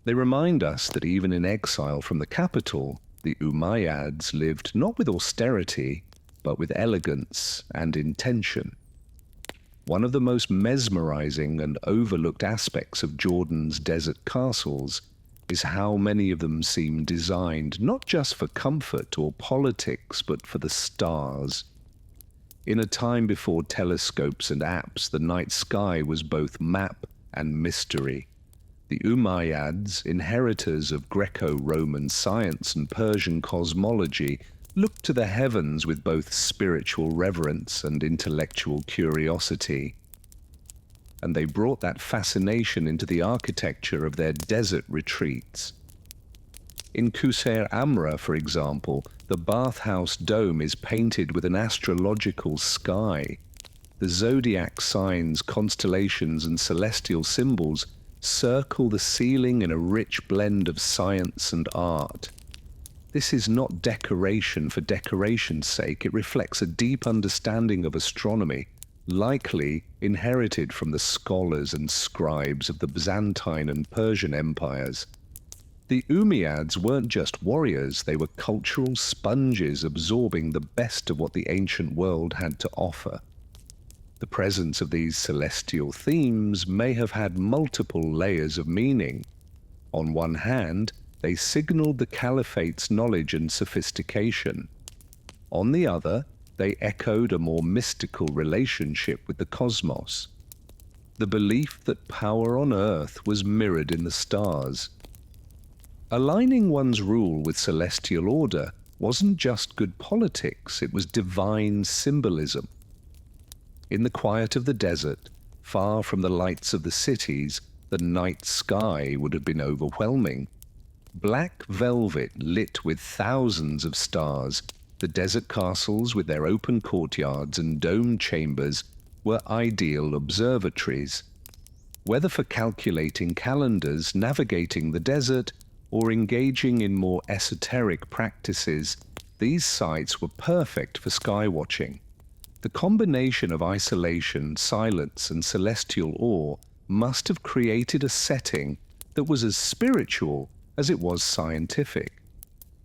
They remind us that even in exile from the capital, the Umayyads lived not with austerity, but with elegance and intention. One of the most mesmerizing and overlooked aspects of Jordan's desert castles is how many of them seem designed not just for comfort or politics, but for the stars. In a time before telescopes and apps, the night sky was both map and mystery. The Umayyads, inheritors of Greco-Roman science and Persian cosmology, looked to the heavens with both spiritual reverence and intellectual curiosity. And they brought that fascination into the architecture of their desert retreats. In Qusair Amra, for example, the bathhouse dome is painted with an astrological sky. The zodiac signs, constellations, and celestial symbols circle the ceiling in a rich blend of science and art. This is not decoration for decoration's sake, it reflects a deep understanding of astronomy, likely inherited from the scholars and scribes of the Byzantine and Persian empires. The Umayyads weren't just warriors, they were cultural sponges absorbing the best of what the ancient world had to offer. The presence of these celestial themes may have had multiple layers of meaning. On one hand, they signaled the caliphate's knowledge and sophistication. On the other, they echoed a more mystical relationship with the cosmos. The belief that power on earth was mirrored in the stars. Aligning one's rule with celestial order wasn't just good politics, it was divine symbolism. In the quiet of the desert, far from the lights of the cities, the night sky would have been overwhelming. Black velvet lit with thousands of stars, the desert castles with their open courtyards and domed chambers were ideal observatories. Whether for calculating calendars, navigating the desert, or engaging in more esoteric practices, these sites were perfect for skywatching. The combination of isolation, silence, and celestial awe must have created a setting that was as spiritual as it was scientific.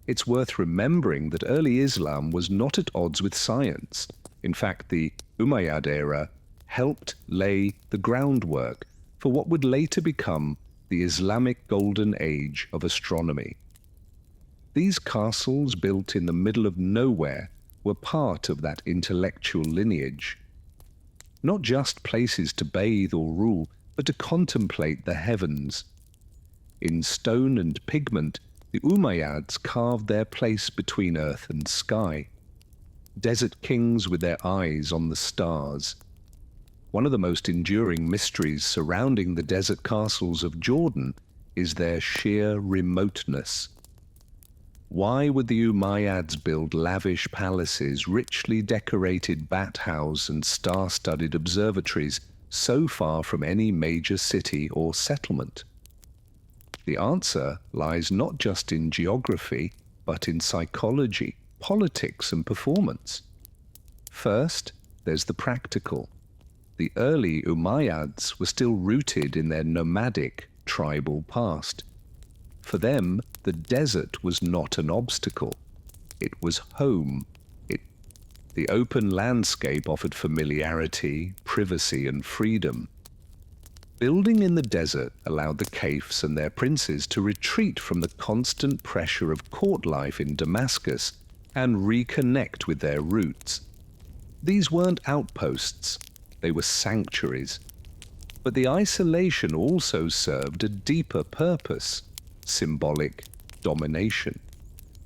It's worth remembering that early Islam was not at odds with science. In fact, the Umayyad era helped lay the groundwork for what would later become the Islamic golden age of astronomy. These castles, built in the middle of nowhere, were part of that intellectual lineage. Not just places to bathe or rule, but to contemplate the heavens. In stone and pigment, the Umayyads carved their place between earth and sky. Desert kings with their eyes on the stars. One of the most enduring mysteries surrounding the desert castles of Jordan is their sheer remoteness. Why would the Umayyads build lavish palaces, richly decorated bathhouses, and star-studded observatories so far from any major city or settlement? The answer lies not just in geography, but in psychology, politics, and performance. First, there's the practical. The early Umayyads were still rooted in their nomadic, tribal past. For them, the desert was not an obstacle. It was home. The open landscape offered familiarity, privacy, and freedom. Building in the desert allowed the caliphs and their princes to retreat from the constant pressure of court life in Damascus and reconnect with their roots. These weren't outposts, they were sanctuaries. But the isolation also served a deeper purpose: symbolic domination.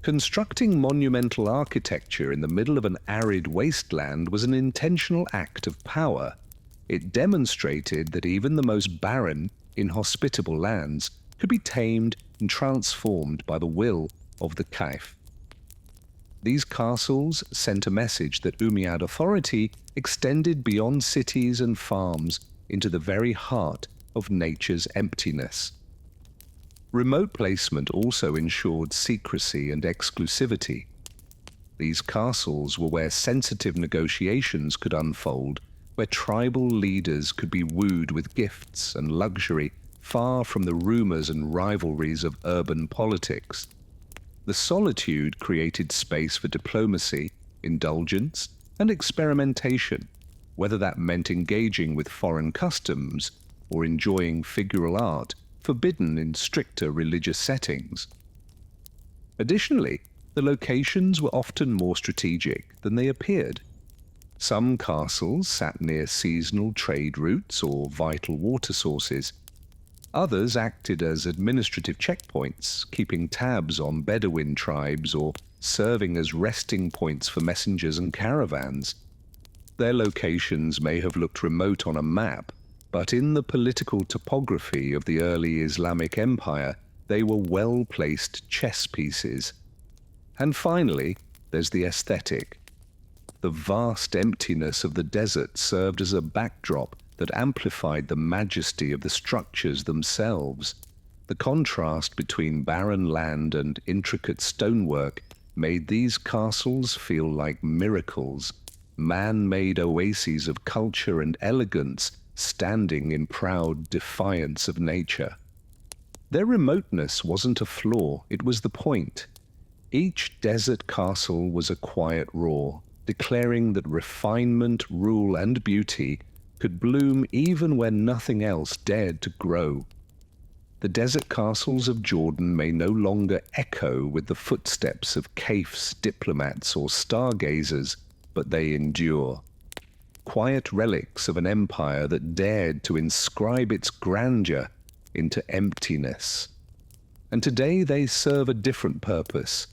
Constructing monumental architecture in the middle of an arid wasteland was an intentional act of power. It demonstrated that even the most barren, inhospitable lands could be tamed and transformed by the will of the caliph. These castles sent a message that Umayyad authority extended beyond cities and farms into the very heart of nature's emptiness. Remote placement also ensured secrecy and exclusivity. These castles were where sensitive negotiations could unfold, where tribal leaders could be wooed with gifts and luxury, far from the rumors and rivalries of urban politics. The solitude created space for diplomacy, indulgence, and experimentation, whether that meant engaging with foreign customs or enjoying figural art forbidden in stricter religious settings. Additionally, the locations were often more strategic than they appeared. Some castles sat near seasonal trade routes or vital water sources. Others acted as administrative checkpoints, keeping tabs on Bedouin tribes or serving as resting points for messengers and caravans. Their locations may have looked remote on a map, but in the political topography of the early Islamic Empire, they were well-placed chess pieces. And finally, there's the aesthetic. The vast emptiness of the desert served as a backdrop that amplified the majesty of the structures themselves. The contrast between barren land and intricate stonework made these castles feel like miracles, man-made oases of culture and elegance standing in proud defiance of nature. Their remoteness wasn't a flaw, it was the point. Each desert castle was a quiet roar, declaring that refinement, rule, and beauty could bloom even when nothing else dared to grow. The desert castles of Jordan may no longer echo with the footsteps of caliphs, diplomats, or stargazers, but they endure. Quiet relics of an empire that dared to inscribe its grandeur into emptiness. And today they serve a different purpose.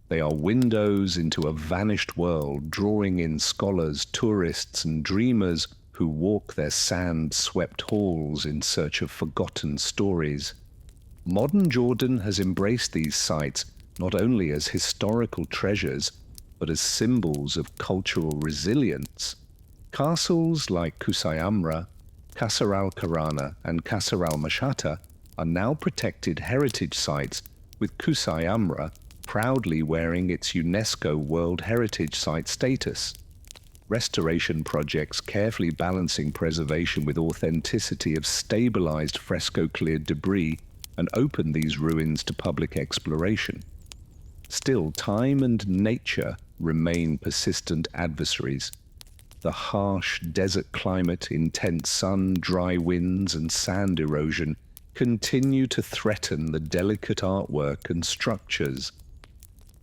They are windows into a vanished world, drawing in scholars, tourists, and dreamers who walk their sand-swept halls in search of forgotten stories. Modern Jordan has embraced these sites not only as historical treasures, but as symbols of cultural resilience. Castles like Qusay Amra, Qasr al-Karana, and Qasr al-Mashata are now protected heritage sites, with Qusay Amra proudly wearing its UNESCO World Heritage Site status. Restoration projects carefully balancing preservation with authenticity have stabilized fresco-cleared debris and opened these ruins to public exploration. Still, time and nature remain persistent adversaries. The harsh desert climate, intense sun, dry winds, and sand erosion continue to threaten the delicate artwork and structures.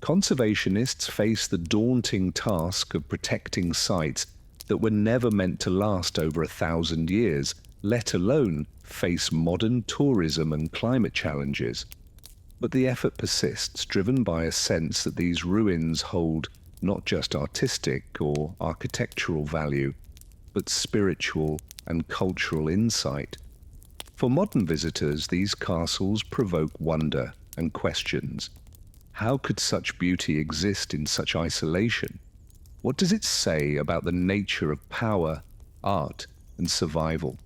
Conservationists face the daunting task of protecting sites that were never meant to last over 1,000 years, let alone face modern tourism and climate challenges. But the effort persists, driven by a sense that these ruins hold not just artistic or architectural value, but spiritual and cultural insight. For modern visitors, these castles provoke wonder and questions. How could such beauty exist in such isolation? What does it say about the nature of power, art, and survival.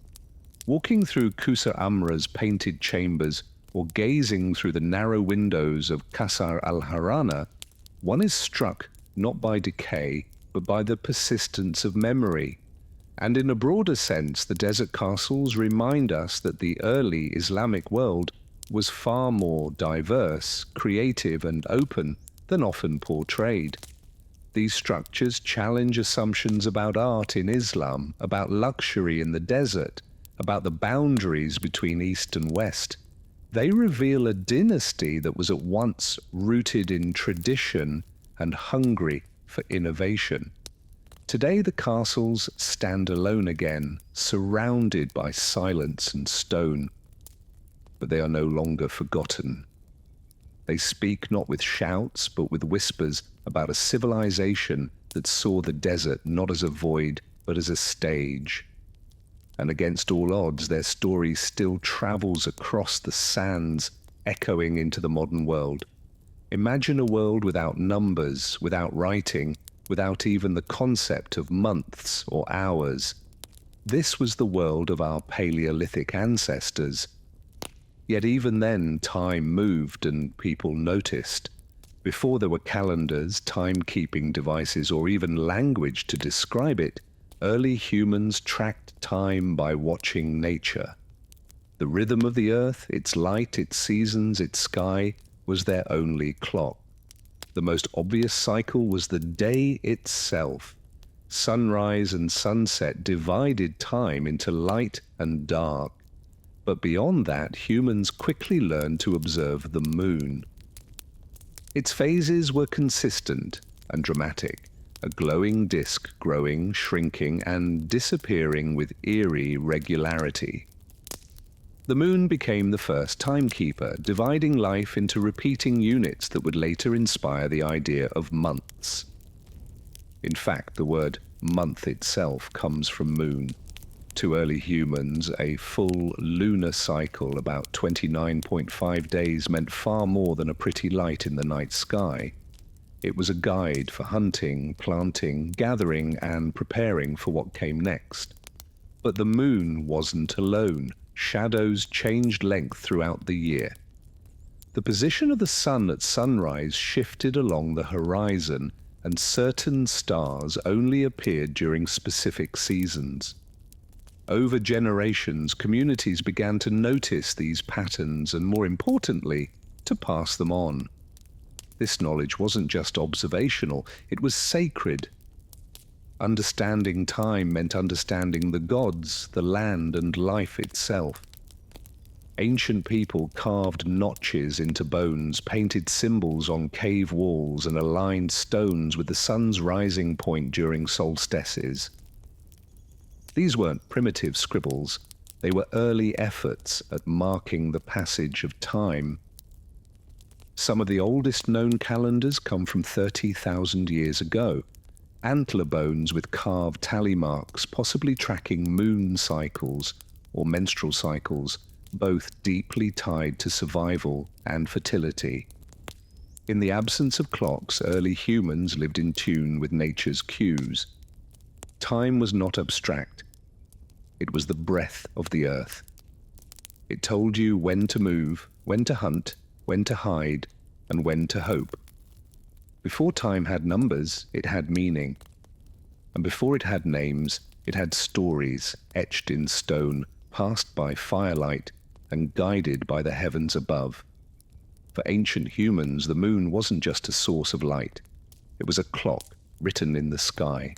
Walking through Qusar Amra's painted chambers or gazing through the narrow windows of Qasr al-Harana, one is struck not by decay, but by the persistence of memory. And in a broader sense, the desert castles remind us that the early Islamic world was far more diverse, creative, and open than often portrayed. These structures challenge assumptions about art in Islam, about luxury in the desert, about the boundaries between East and West. They reveal a dynasty that was at once rooted in tradition and hungry for innovation. Today the castles stand alone again, surrounded by silence and stone. But they are no longer forgotten. They speak not with shouts, but with whispers about a civilization that saw the desert not as a void, but as a stage. And against all odds, their story still travels across the sands, echoing into the modern world. Imagine a world without numbers, without writing, without even the concept of months or hours. This was the world of our Paleolithic ancestors. Yet even then, time moved and people noticed. Before there were calendars, timekeeping devices, or even language to describe it, early humans tracked time by watching nature. The rhythm of the earth, its light, its seasons, its sky, was their only clock. The most obvious cycle was the day itself. Sunrise and sunset divided time into light and dark. But beyond that, humans quickly learned to observe the moon. Its phases were consistent and dramatic, a glowing disk growing, shrinking, and disappearing with eerie regularity. The moon became the first timekeeper, dividing life into repeating units that would later inspire the idea of months. In fact, the word month itself comes from moon. To early humans, a full lunar cycle, about 29.5 days, meant far more than a pretty light in the night sky. It was a guide for hunting, planting, gathering, and preparing for what came next. But the moon wasn't alone. Shadows changed length throughout the year. The position of the sun at sunrise shifted along the horizon, and certain stars only appeared during specific seasons. Over generations, communities began to notice these patterns and, more importantly, to pass them on. This knowledge wasn't just observational, it was sacred. Understanding time meant understanding the gods, the land, and life itself. Ancient people carved notches into bones, painted symbols on cave walls, and aligned stones with the sun's rising point during solstices. These weren't primitive scribbles, they were early efforts at marking the passage of time. Some of the oldest known calendars come from 30,000 years ago. Antler bones with carved tally marks, possibly tracking moon cycles or menstrual cycles, both deeply tied to survival and fertility. In the absence of clocks, early humans lived in tune with nature's cues. Time was not abstract. It was the breath of the earth. It told you when to move, when to hunt, when to hide, and when to hope. Before time had numbers, it had meaning. And before it had names, it had stories etched in stone, passed by firelight, and guided by the heavens above. For ancient humans, the moon wasn't just a source of light. It was a clock written in the sky.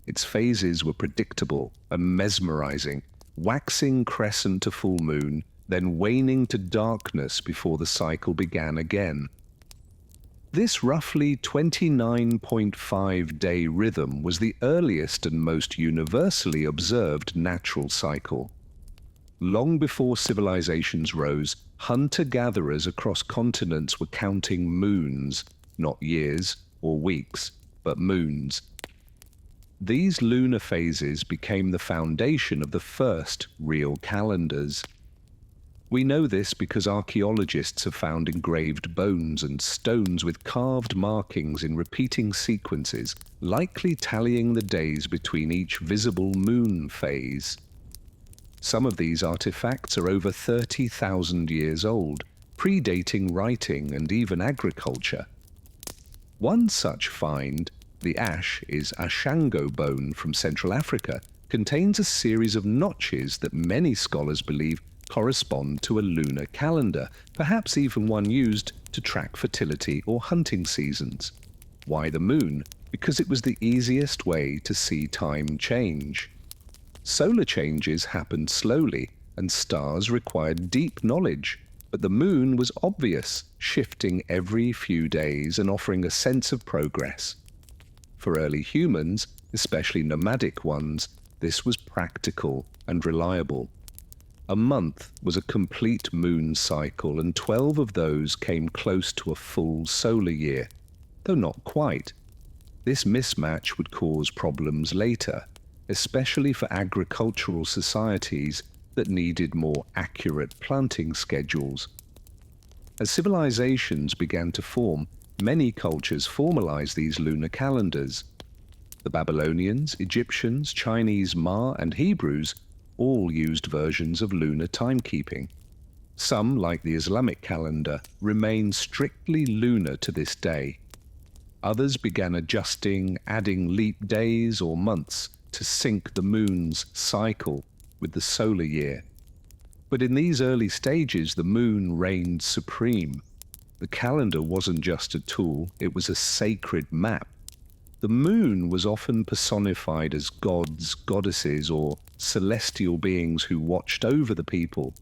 Its phases were predictable and mesmerizing, waxing crescent to full moon, then waning to darkness before the cycle began again. This roughly 29.5-day rhythm was the earliest and most universally observed natural cycle. Long before civilizations rose, hunter-gatherers across continents were counting moons, not years or weeks, but moons. These lunar phases became the foundation of the first real calendars. We know this because archaeologists have found engraved bones and stones with carved markings in repeating sequences, likely tallying the days between each visible moon phase. Some of these artifacts are over 30,000 years old, predating writing and even agriculture. One such find, the ash is Ashango bone from Central Africa, contains a series of notches that many scholars believe correspond to a lunar calendar, perhaps even one used to track fertility or hunting seasons. Why the moon? Because it was the easiest way to see time change. Solar changes happened slowly, and stars required deep knowledge, but the moon was obvious, shifting every few days and offering a sense of progress. For early humans, especially nomadic ones, this was practical and reliable. A month was a complete moon cycle, and 12 of those came close to a full solar year, though not quite. This mismatch would cause problems later, especially for agricultural societies that needed more accurate planting schedules. As civilizations began to form, many cultures formalized these lunar calendars. The Babylonians, Egyptians, Chinese, Ma, and Hebrews all used versions of lunar timekeeping. Some, like the Islamic calendar, remain strictly lunar to this day. Others began adjusting, adding leap days or months to sync the moon's cycle with the solar year. But in these early stages, the moon reigned supreme. The calendar wasn't just a tool, it was a sacred map. The moon was often personified as gods, goddesses, or celestial beings who watched over the people.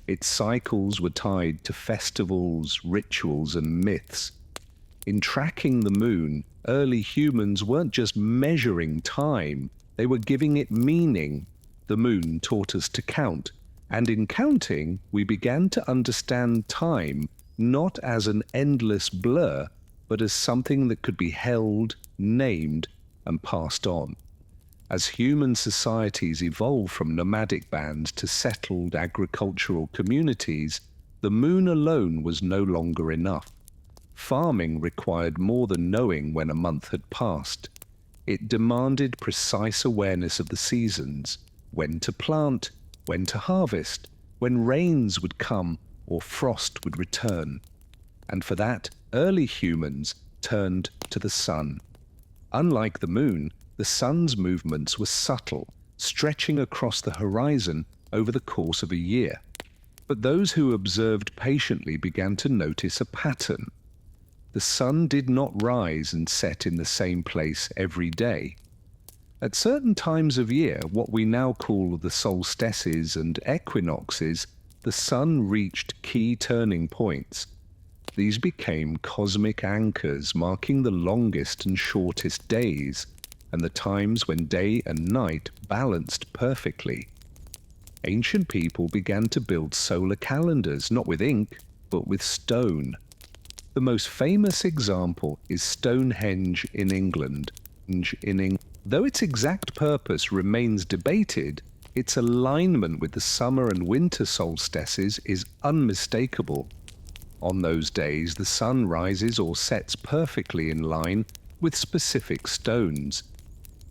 Its cycles were tied to festivals, rituals, and myths. In tracking the moon, early humans weren't just measuring time, they were giving it meaning. The moon taught us to count, and in counting, we began to understand time not as an endless blur, but as something that could be held, named, and passed on. As human societies evolved from nomadic bands to settled agricultural communities, the moon alone was no longer enough. Farming required more than knowing when a month had passed. It demanded precise awareness of the seasons, when to plant, when to harvest, when rains would come or frost would return. And for that, early humans turned to the sun. Unlike the moon, the sun's movements were subtle, stretching across the horizon over the course of a year. But those who observed patiently began to notice a pattern. The sun did not rise and set in the same place every day. At certain times of year, what we now call the solstices and equinoxes, the sun reached key turning points. These became cosmic anchors marking the longest and shortest days, and the times when day and night balanced perfectly. Ancient people began to build solar calendars, not with ink, but with stone. The most famous example is Stonehenge in England. Though its exact purpose remains debated, its alignment with the summer and winter solstices is unmistakable. On those days, the sun rises or sets perfectly in line with specific stones.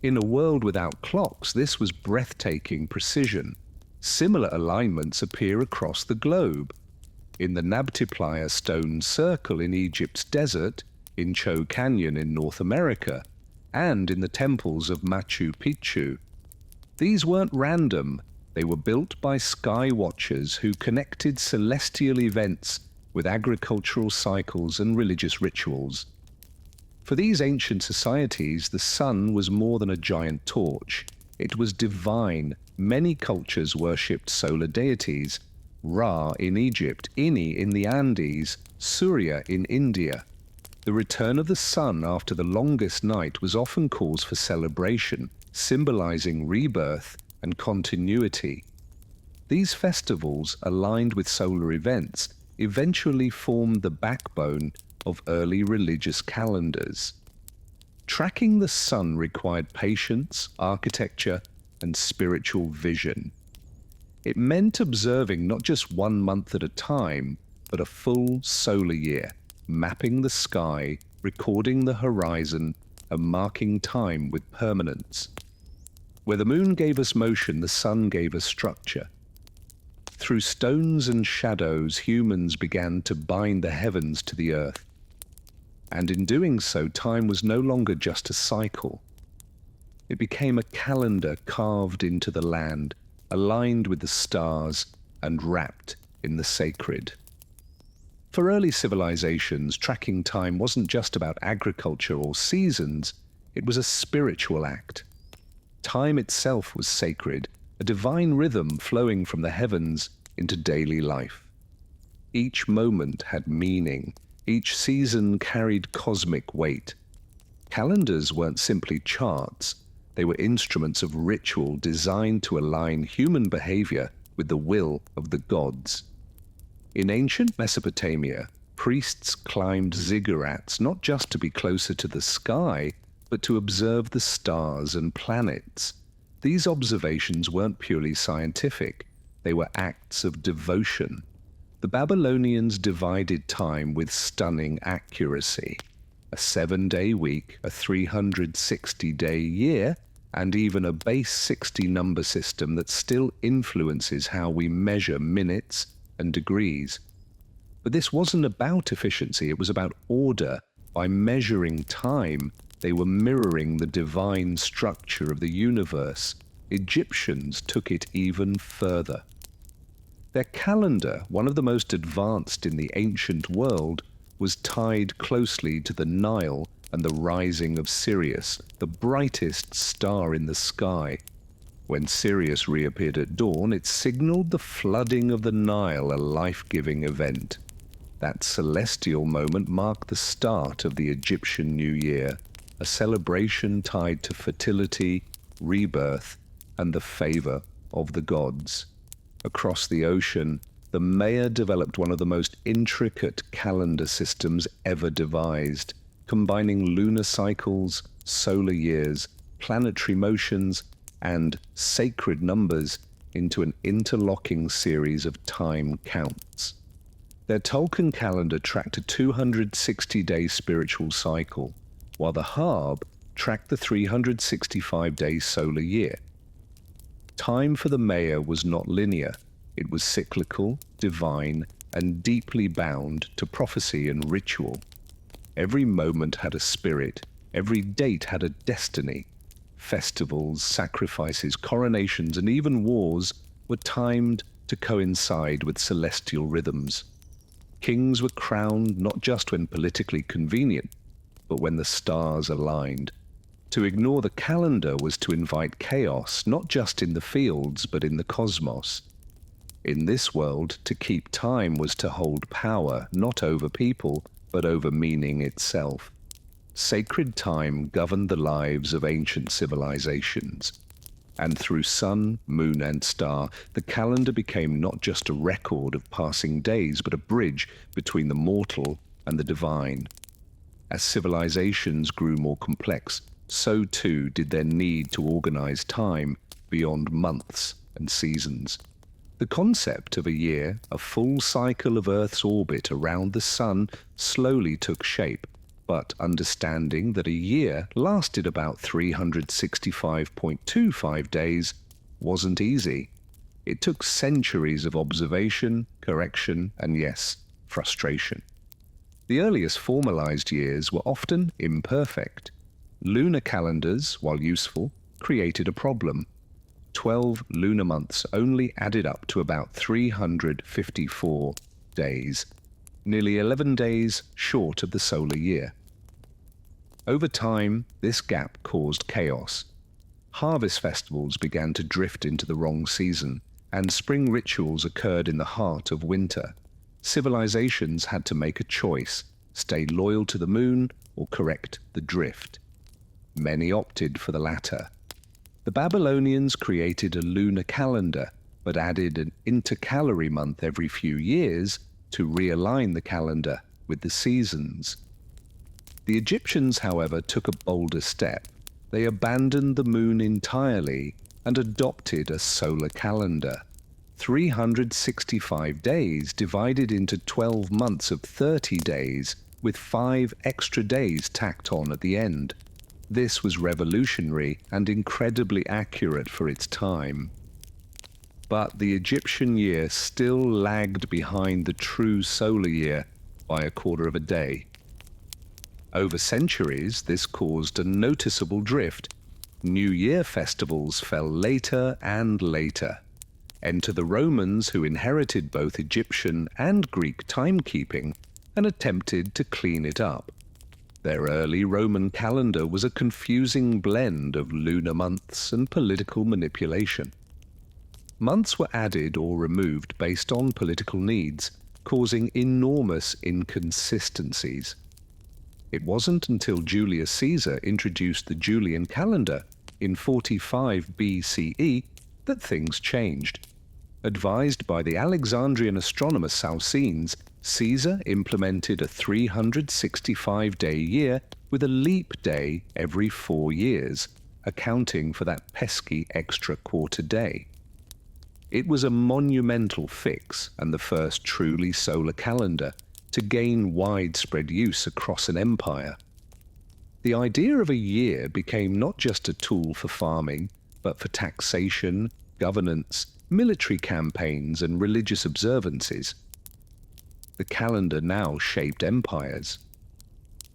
In a world without clocks, this was breathtaking precision. Similar alignments appear across the globe. In the Nabtiplaya stone circle in Egypt's desert, in Cho Canyon in North America, and in the temples of Machu Picchu. These weren't random, they were built by sky watchers who connected celestial events with agricultural cycles and religious rituals. For these ancient societies, the sun was more than a giant torch. It was divine. Many cultures worshipped solar deities. Ra in Egypt, Ini in the Andes, Surya in India. The return of the sun after the longest night was often cause for celebration, symbolizing rebirth and continuity. These festivals, aligned with solar events, eventually formed the backbone of early religious calendars. Tracking the sun required patience, architecture, and spiritual vision. It meant observing not just 1 month at a time, but a full solar year, mapping the sky, recording the horizon, and marking time with permanence. Where the moon gave us motion, the sun gave us structure. Through stones and shadows, humans began to bind the heavens to the earth. And in doing so, time was no longer just a cycle. It became a calendar carved into the land, aligned with the stars and wrapped in the sacred. For early civilizations, tracking time wasn't just about agriculture or seasons, it was a spiritual act. Time itself was sacred, a divine rhythm flowing from the heavens into daily life. Each moment had meaning, each season carried cosmic weight. Calendars weren't simply charts, they were instruments of ritual designed to align human behavior with the will of the gods. In ancient Mesopotamia, priests climbed ziggurats not just to be closer to the sky, but to observe the stars and planets. These observations weren't purely scientific, they were acts of devotion. The Babylonians divided time with stunning accuracy. A 7-day week, a 360-day year, and even a base 60 number system that still influences how we measure minutes and degrees. But this wasn't about efficiency, it was about order. By measuring time, they were mirroring the divine structure of the universe. Egyptians took it even further. Their calendar, one of the most advanced in the ancient world, was tied closely to the Nile and the rising of Sirius, the brightest star in the sky. When Sirius reappeared at dawn, it signaled the flooding of the Nile, a life-giving event. That celestial moment marked the start of the Egyptian New Year, a celebration tied to fertility, rebirth, and the favor of the gods. Across the ocean, the Maya developed one of the most intricate calendar systems ever devised, combining lunar cycles, solar years, planetary motions, and sacred numbers into an interlocking series of time counts. Their Tolkien calendar tracked a 260-day spiritual cycle, while the Harb tracked the 365-day solar year. Time for the Maya was not linear. It was cyclical, divine, and deeply bound to prophecy and ritual. Every moment had a spirit, every date had a destiny. Festivals, sacrifices, coronations, and even wars were timed to coincide with celestial rhythms. Kings were crowned not just when politically convenient, but when the stars aligned. To ignore the calendar was to invite chaos, not just in the fields, but in the cosmos. In this world, to keep time was to hold power, not over people, but over meaning itself. Sacred time governed the lives of ancient civilizations. And through sun, moon, and star, the calendar became not just a record of passing days, but a bridge between the mortal and the divine. As civilizations grew more complex, so too did their need to organize time beyond months and seasons. The concept of a year, a full cycle of Earth's orbit around the sun, slowly took shape, but understanding that a year lasted about 365.25 days wasn't easy. It took centuries of observation, correction, and yes, frustration. The earliest formalized years were often imperfect. Lunar calendars, while useful, created a problem. 12 lunar months only added up to about 354 days, nearly 11 days short of the solar year. Over time, this gap caused chaos. Harvest festivals began to drift into the wrong season, and spring rituals occurred in the heart of winter. Civilizations had to make a choice, stay loyal to the moon or correct the drift. Many opted for the latter. The Babylonians created a lunar calendar, but added an intercalary month every few years to realign the calendar with the seasons. The Egyptians, however, took a bolder step. They abandoned the moon entirely and adopted a solar calendar. 365 days divided into 12 months of 30 days, with 5 extra days tacked on at the end. This was revolutionary and incredibly accurate for its time. But the Egyptian year still lagged behind the true solar year by a quarter of a day. Over centuries, this caused a noticeable drift. New Year festivals fell later and later. Enter the Romans, who inherited both Egyptian and Greek timekeeping and attempted to clean it up. Their early Roman calendar was a confusing blend of lunar months and political manipulation. Months were added or removed based on political needs, causing enormous inconsistencies. It wasn't until Julius Caesar introduced the Julian calendar in 45 BCE that things changed. Advised by the Alexandrian astronomer Sausines, Caesar implemented a 365-day year with a leap day every 4 years, accounting for that pesky extra quarter day. It was a monumental fix and the first truly solar calendar to gain widespread use across an empire. The idea of a year became not just a tool for farming, but for taxation, governance, military campaigns, and religious observances. The calendar now shaped empires.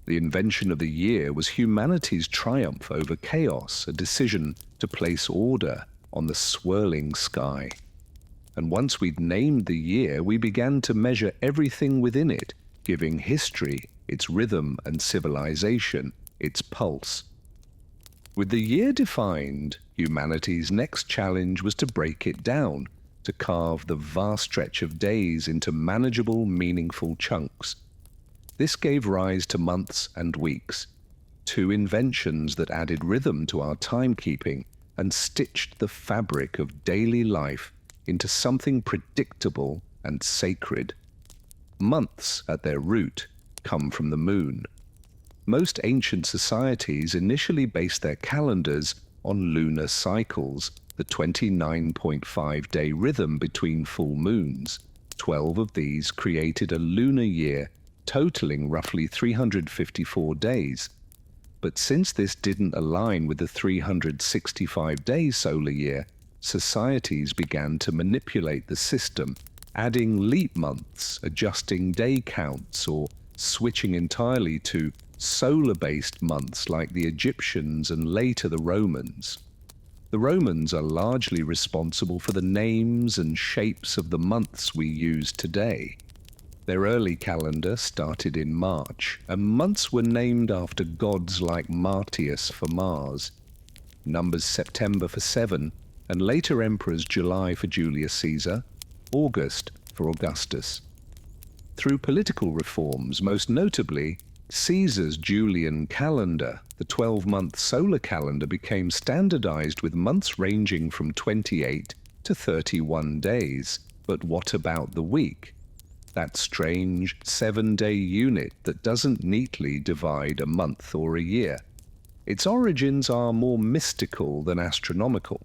The invention of the year was humanity's triumph over chaos, a decision to place order on the swirling sky. And once we'd named the year, we began to measure everything within it, giving history its rhythm and civilization its pulse. With the year defined, humanity's next challenge was to break it down, to carve the vast stretch of days into manageable, meaningful chunks. This gave rise to months and weeks, two inventions that added rhythm to our timekeeping and stitched the fabric of daily life into something predictable and sacred. Months, at their root, come from the moon. Most ancient societies initially based their calendars on lunar cycles, the 29.5-day rhythm between full moons. 12 of these created a lunar year, totaling roughly 354 days. But since this didn't align with the 365-day solar year, societies began to manipulate the system, adding leap months, adjusting day counts, or switching entirely to solar-based months like the Egyptians and later the Romans. The Romans are largely responsible for the names and shapes of the months we use today. Their early calendar started in March, and months were named after gods like Martius for Mars, numbers September for 7, and later emperors July for Julius Caesar, August for Augustus. Through political reforms, most notably Caesar's Julian calendar, the 12-month solar calendar became standardized with months ranging from 28 to 31 days. But what about the week? That strange 7-day unit that doesn't neatly divide a month or a year. Its origins are more mystical than astronomical.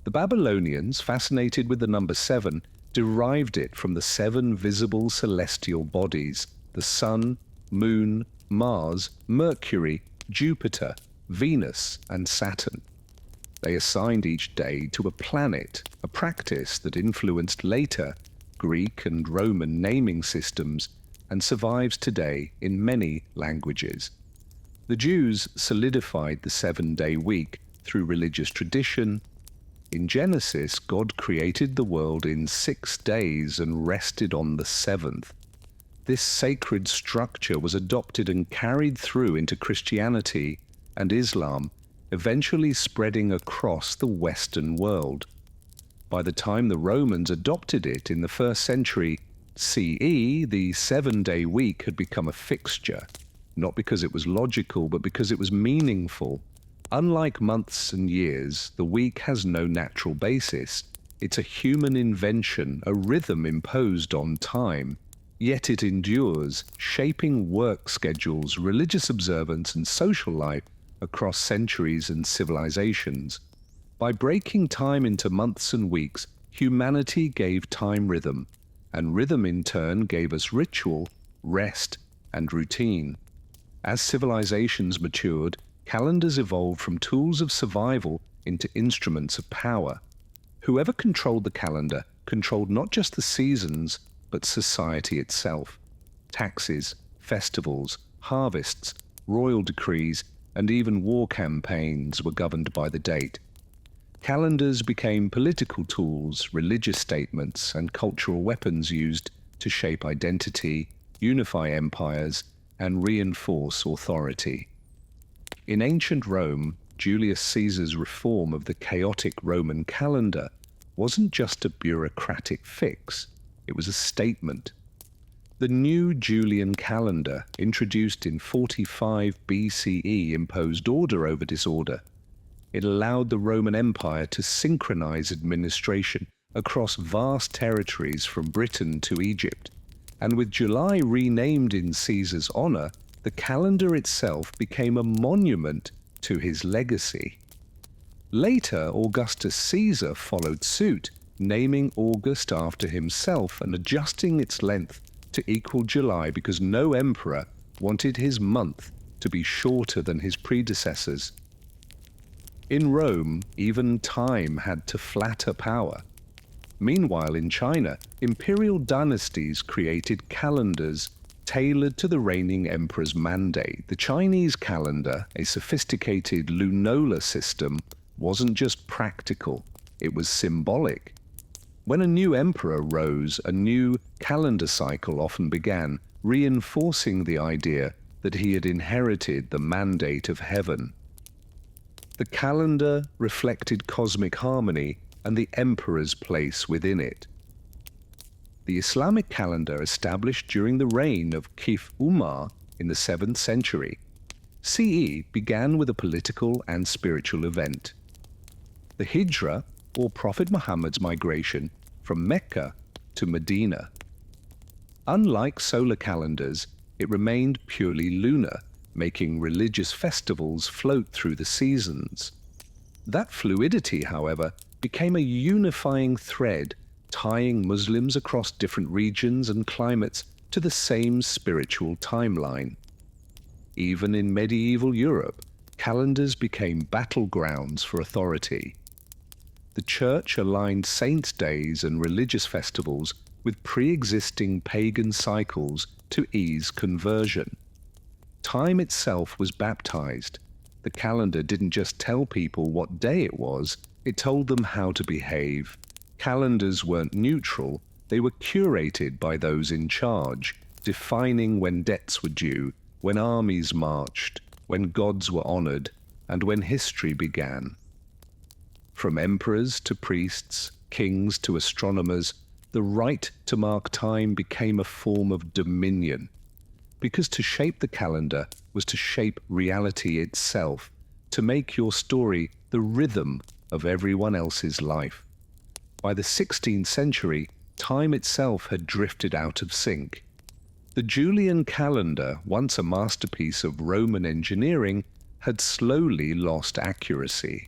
The Babylonians, fascinated with the number 7, derived it from the 7 visible celestial bodies: the Sun, Moon, Mars, Mercury, Jupiter, Venus, and Saturn. They assigned each day to a planet, a practice that influenced later Greek and Roman naming systems and survives today in many languages. The Jews solidified the 7-day week through religious tradition. In Genesis, God created the world in 6 days and rested on the 7th. This sacred structure was adopted and carried through into Christianity and Islam, eventually spreading across the Western world. By the time the Romans adopted it in the 1st century CE, the 7-day week had become a fixture, not because it was logical, but because it was meaningful. Unlike months and years, the week has no natural basis. It's a human invention, a rhythm imposed on time. Yet it endures, shaping work schedules, religious observance, and social life across centuries and civilizations. By breaking time into months and weeks, humanity gave time rhythm, and rhythm in turn gave us ritual, rest, and routine. As civilizations matured, calendars evolved from tools of survival into instruments of power. Whoever controlled the calendar controlled not just the seasons, but society itself. Taxes, festivals, harvests, royal decrees, and even war campaigns were governed by the date. Calendars became political tools, religious statements, and cultural weapons used to shape identity, unify empires, and reinforce authority. In ancient Rome, Julius Caesar's reform of the chaotic Roman calendar wasn't just a bureaucratic fix, it was a statement. The new Julian calendar, introduced in 45 BCE, imposed order over disorder. It allowed the Roman Empire to synchronize administration across vast territories from Britain to Egypt, and with July renamed in Caesar's honor, the calendar itself became a monument to his legacy. Later, Augustus Caesar followed suit, naming August after himself and adjusting its length to equal July because no emperor wanted his month to be shorter than his predecessors. In Rome, even time had to flatter power. Meanwhile, in China, imperial dynasties created calendars tailored to the reigning emperor's mandate. The Chinese calendar, a sophisticated lunar system, wasn't just practical, it was symbolic. When a new emperor rose, a new calendar cycle often began, reinforcing the idea that he had inherited the mandate of heaven. The calendar reflected cosmic harmony and the emperor's place within it. The Islamic calendar, established during the reign of Kif Umar in the 7th century CE, began with a political and spiritual event. The Hijra, or Prophet Muhammad's migration from Mecca to Medina. Unlike solar calendars, it remained purely lunar, making religious festivals float through the seasons. That fluidity, however, became a unifying thread, tying Muslims across different regions and climates to the same spiritual timeline. Even in medieval Europe, calendars became battlegrounds for authority. The Church aligned saints' days and religious festivals with pre-existing pagan cycles to ease conversion. Time itself was baptized. The calendar didn't just tell people what day it was, it told them how to behave. Calendars weren't neutral, they were curated by those in charge, defining when debts were due, when armies marched, when gods were honored, and when history began. From emperors to priests, kings to astronomers, the right to mark time became a form of dominion. Because to shape the calendar was to shape reality itself, to make your story the rhythm of everyone else's life. By the 16th century, time itself had drifted out of sync. The Julian calendar, once a masterpiece of Roman engineering, had slowly lost accuracy.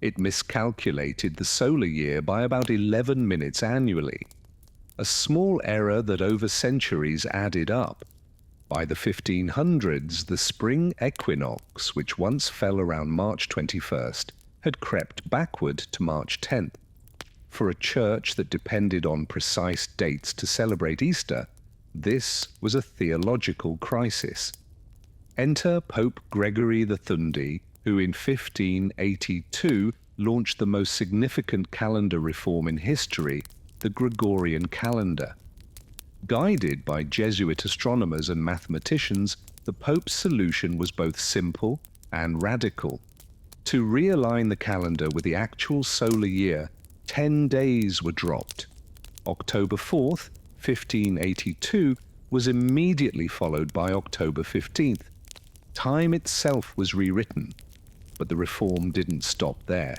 It miscalculated the solar year by about 11 minutes annually, a small error that over centuries added up. By the 1500s, the spring equinox, which once fell around March 21st, had crept backward to March 10th. For a church that depended on precise dates to celebrate Easter, this was a theological crisis. Enter Pope Gregory the Thundi, who in 1582 launched the most significant calendar reform in history, the Gregorian calendar. Guided by Jesuit astronomers and mathematicians, the Pope's solution was both simple and radical. To realign the calendar with the actual solar year, 10 days were dropped. October 4th, 1582, was immediately followed by October 15th. Time itself was rewritten, but the reform didn't stop there.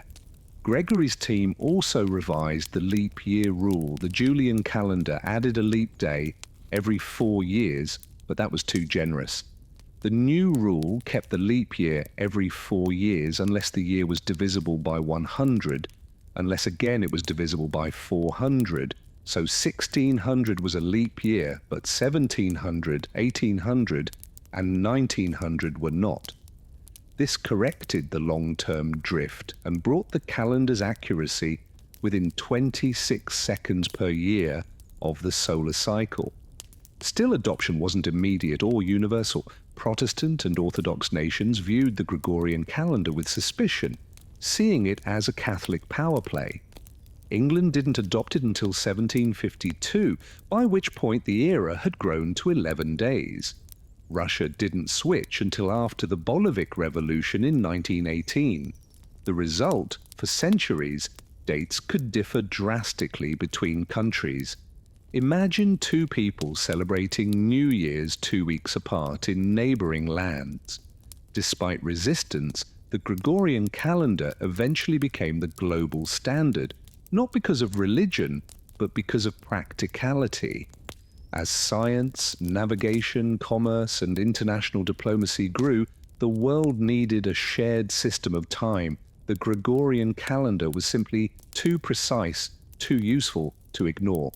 Gregory's team also revised the leap year rule. The Julian calendar added a leap day every 4 years, but that was too generous. The new rule kept the leap year every 4 years unless the year was divisible by 100, unless again it was divisible by 400. So 1600 was a leap year, but 1700, 1800, and 1900 were not. This corrected the long-term drift and brought the calendar's accuracy within 26 seconds per year of the solar cycle. Still, adoption wasn't immediate or universal. Protestant and Orthodox nations viewed the Gregorian calendar with suspicion, seeing it as a Catholic power play. England didn't adopt it until 1752, by which point the era had grown to 11 days. Russia didn't switch until after the Bolshevik Revolution in 1918. The result, for centuries, dates could differ drastically between countries. Imagine two people celebrating New Year's 2 weeks apart in neighboring lands. Despite resistance, the Gregorian calendar eventually became the global standard, not because of religion, but because of practicality. As science, navigation, commerce, and international diplomacy grew, the world needed a shared system of time. The Gregorian calendar was simply too precise, too useful to ignore.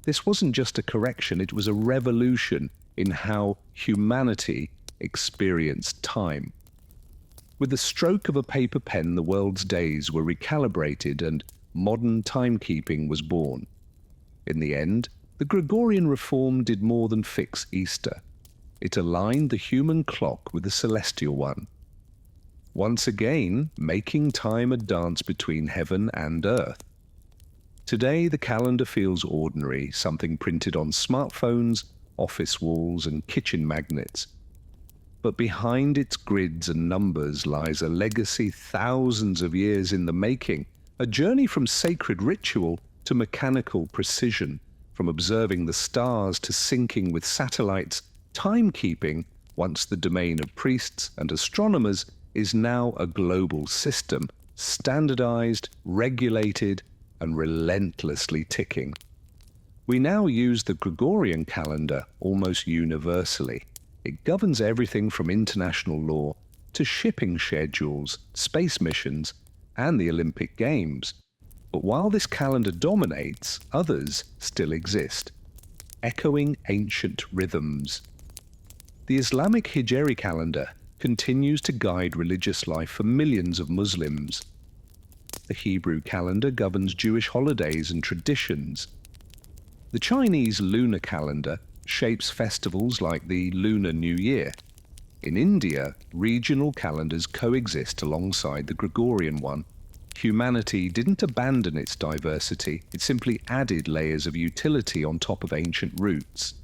This wasn't just a correction, it was a revolution in how humanity experienced time. With the stroke of a paper pen, the world's days were recalibrated and modern timekeeping was born. In the end, the Gregorian reform did more than fix Easter. It aligned the human clock with the celestial one, once again making time a dance between heaven and earth. Today, the calendar feels ordinary, something printed on smartphones, office walls, and kitchen magnets. But behind its grids and numbers lies a legacy thousands of years in the making, a journey from sacred ritual to mechanical precision, from observing the stars to syncing with satellites. Timekeeping, once the domain of priests and astronomers, is now a global system, standardized, regulated, and relentlessly ticking. We now use the Gregorian calendar almost universally. It governs everything from international law to shipping schedules, space missions, and the Olympic Games. But while this calendar dominates, others still exist, echoing ancient rhythms. The Islamic Hijri calendar continues to guide religious life for millions of Muslims. The Hebrew calendar governs Jewish holidays and traditions. The Chinese lunar calendar shapes festivals like the Lunar New Year. In India, regional calendars coexist alongside the Gregorian one. Humanity didn't abandon its diversity, it simply added layers of utility on top of ancient roots.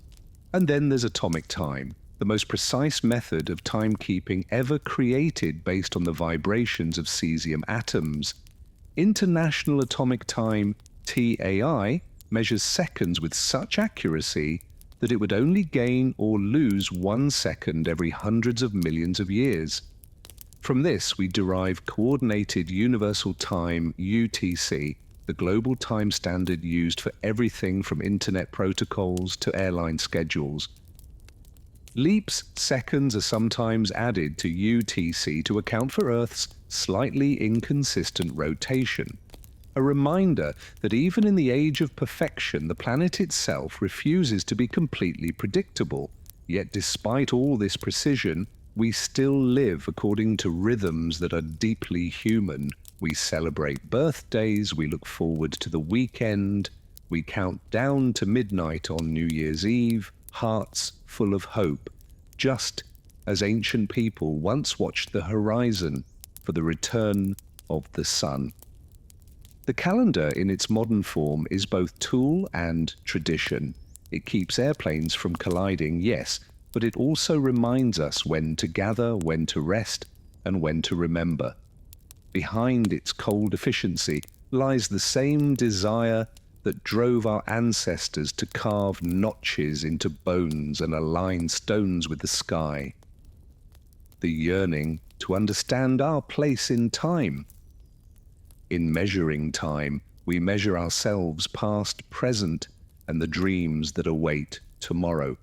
And then there's atomic time, the most precise method of timekeeping ever created based on the vibrations of cesium atoms. International Atomic Time, TAI, measures seconds with such accuracy that it would only gain or lose 1 second every hundreds of millions of years. From this, we derive Coordinated Universal Time, UTC, the global time standard used for everything from internet protocols to airline schedules. Leaps, seconds are sometimes added to UTC to account for Earth's slightly inconsistent rotation. A reminder that even in the age of perfection, the planet itself refuses to be completely predictable. Yet despite all this precision, we still live according to rhythms that are deeply human. We celebrate birthdays, we look forward to the weekend, we count down to midnight on New Year's Eve, hearts full of hope, just as ancient people once watched the horizon for the return of the sun. The calendar in its modern form is both tool and tradition. It keeps airplanes from colliding, yes, but it also reminds us when to gather, when to rest, and when to remember. Behind its cold efficiency lies the same desire that drove our ancestors to carve notches into bones and align stones with the sky. The yearning to understand our place in time. In measuring time, we measure ourselves past, present, and the dreams that await tomorrow.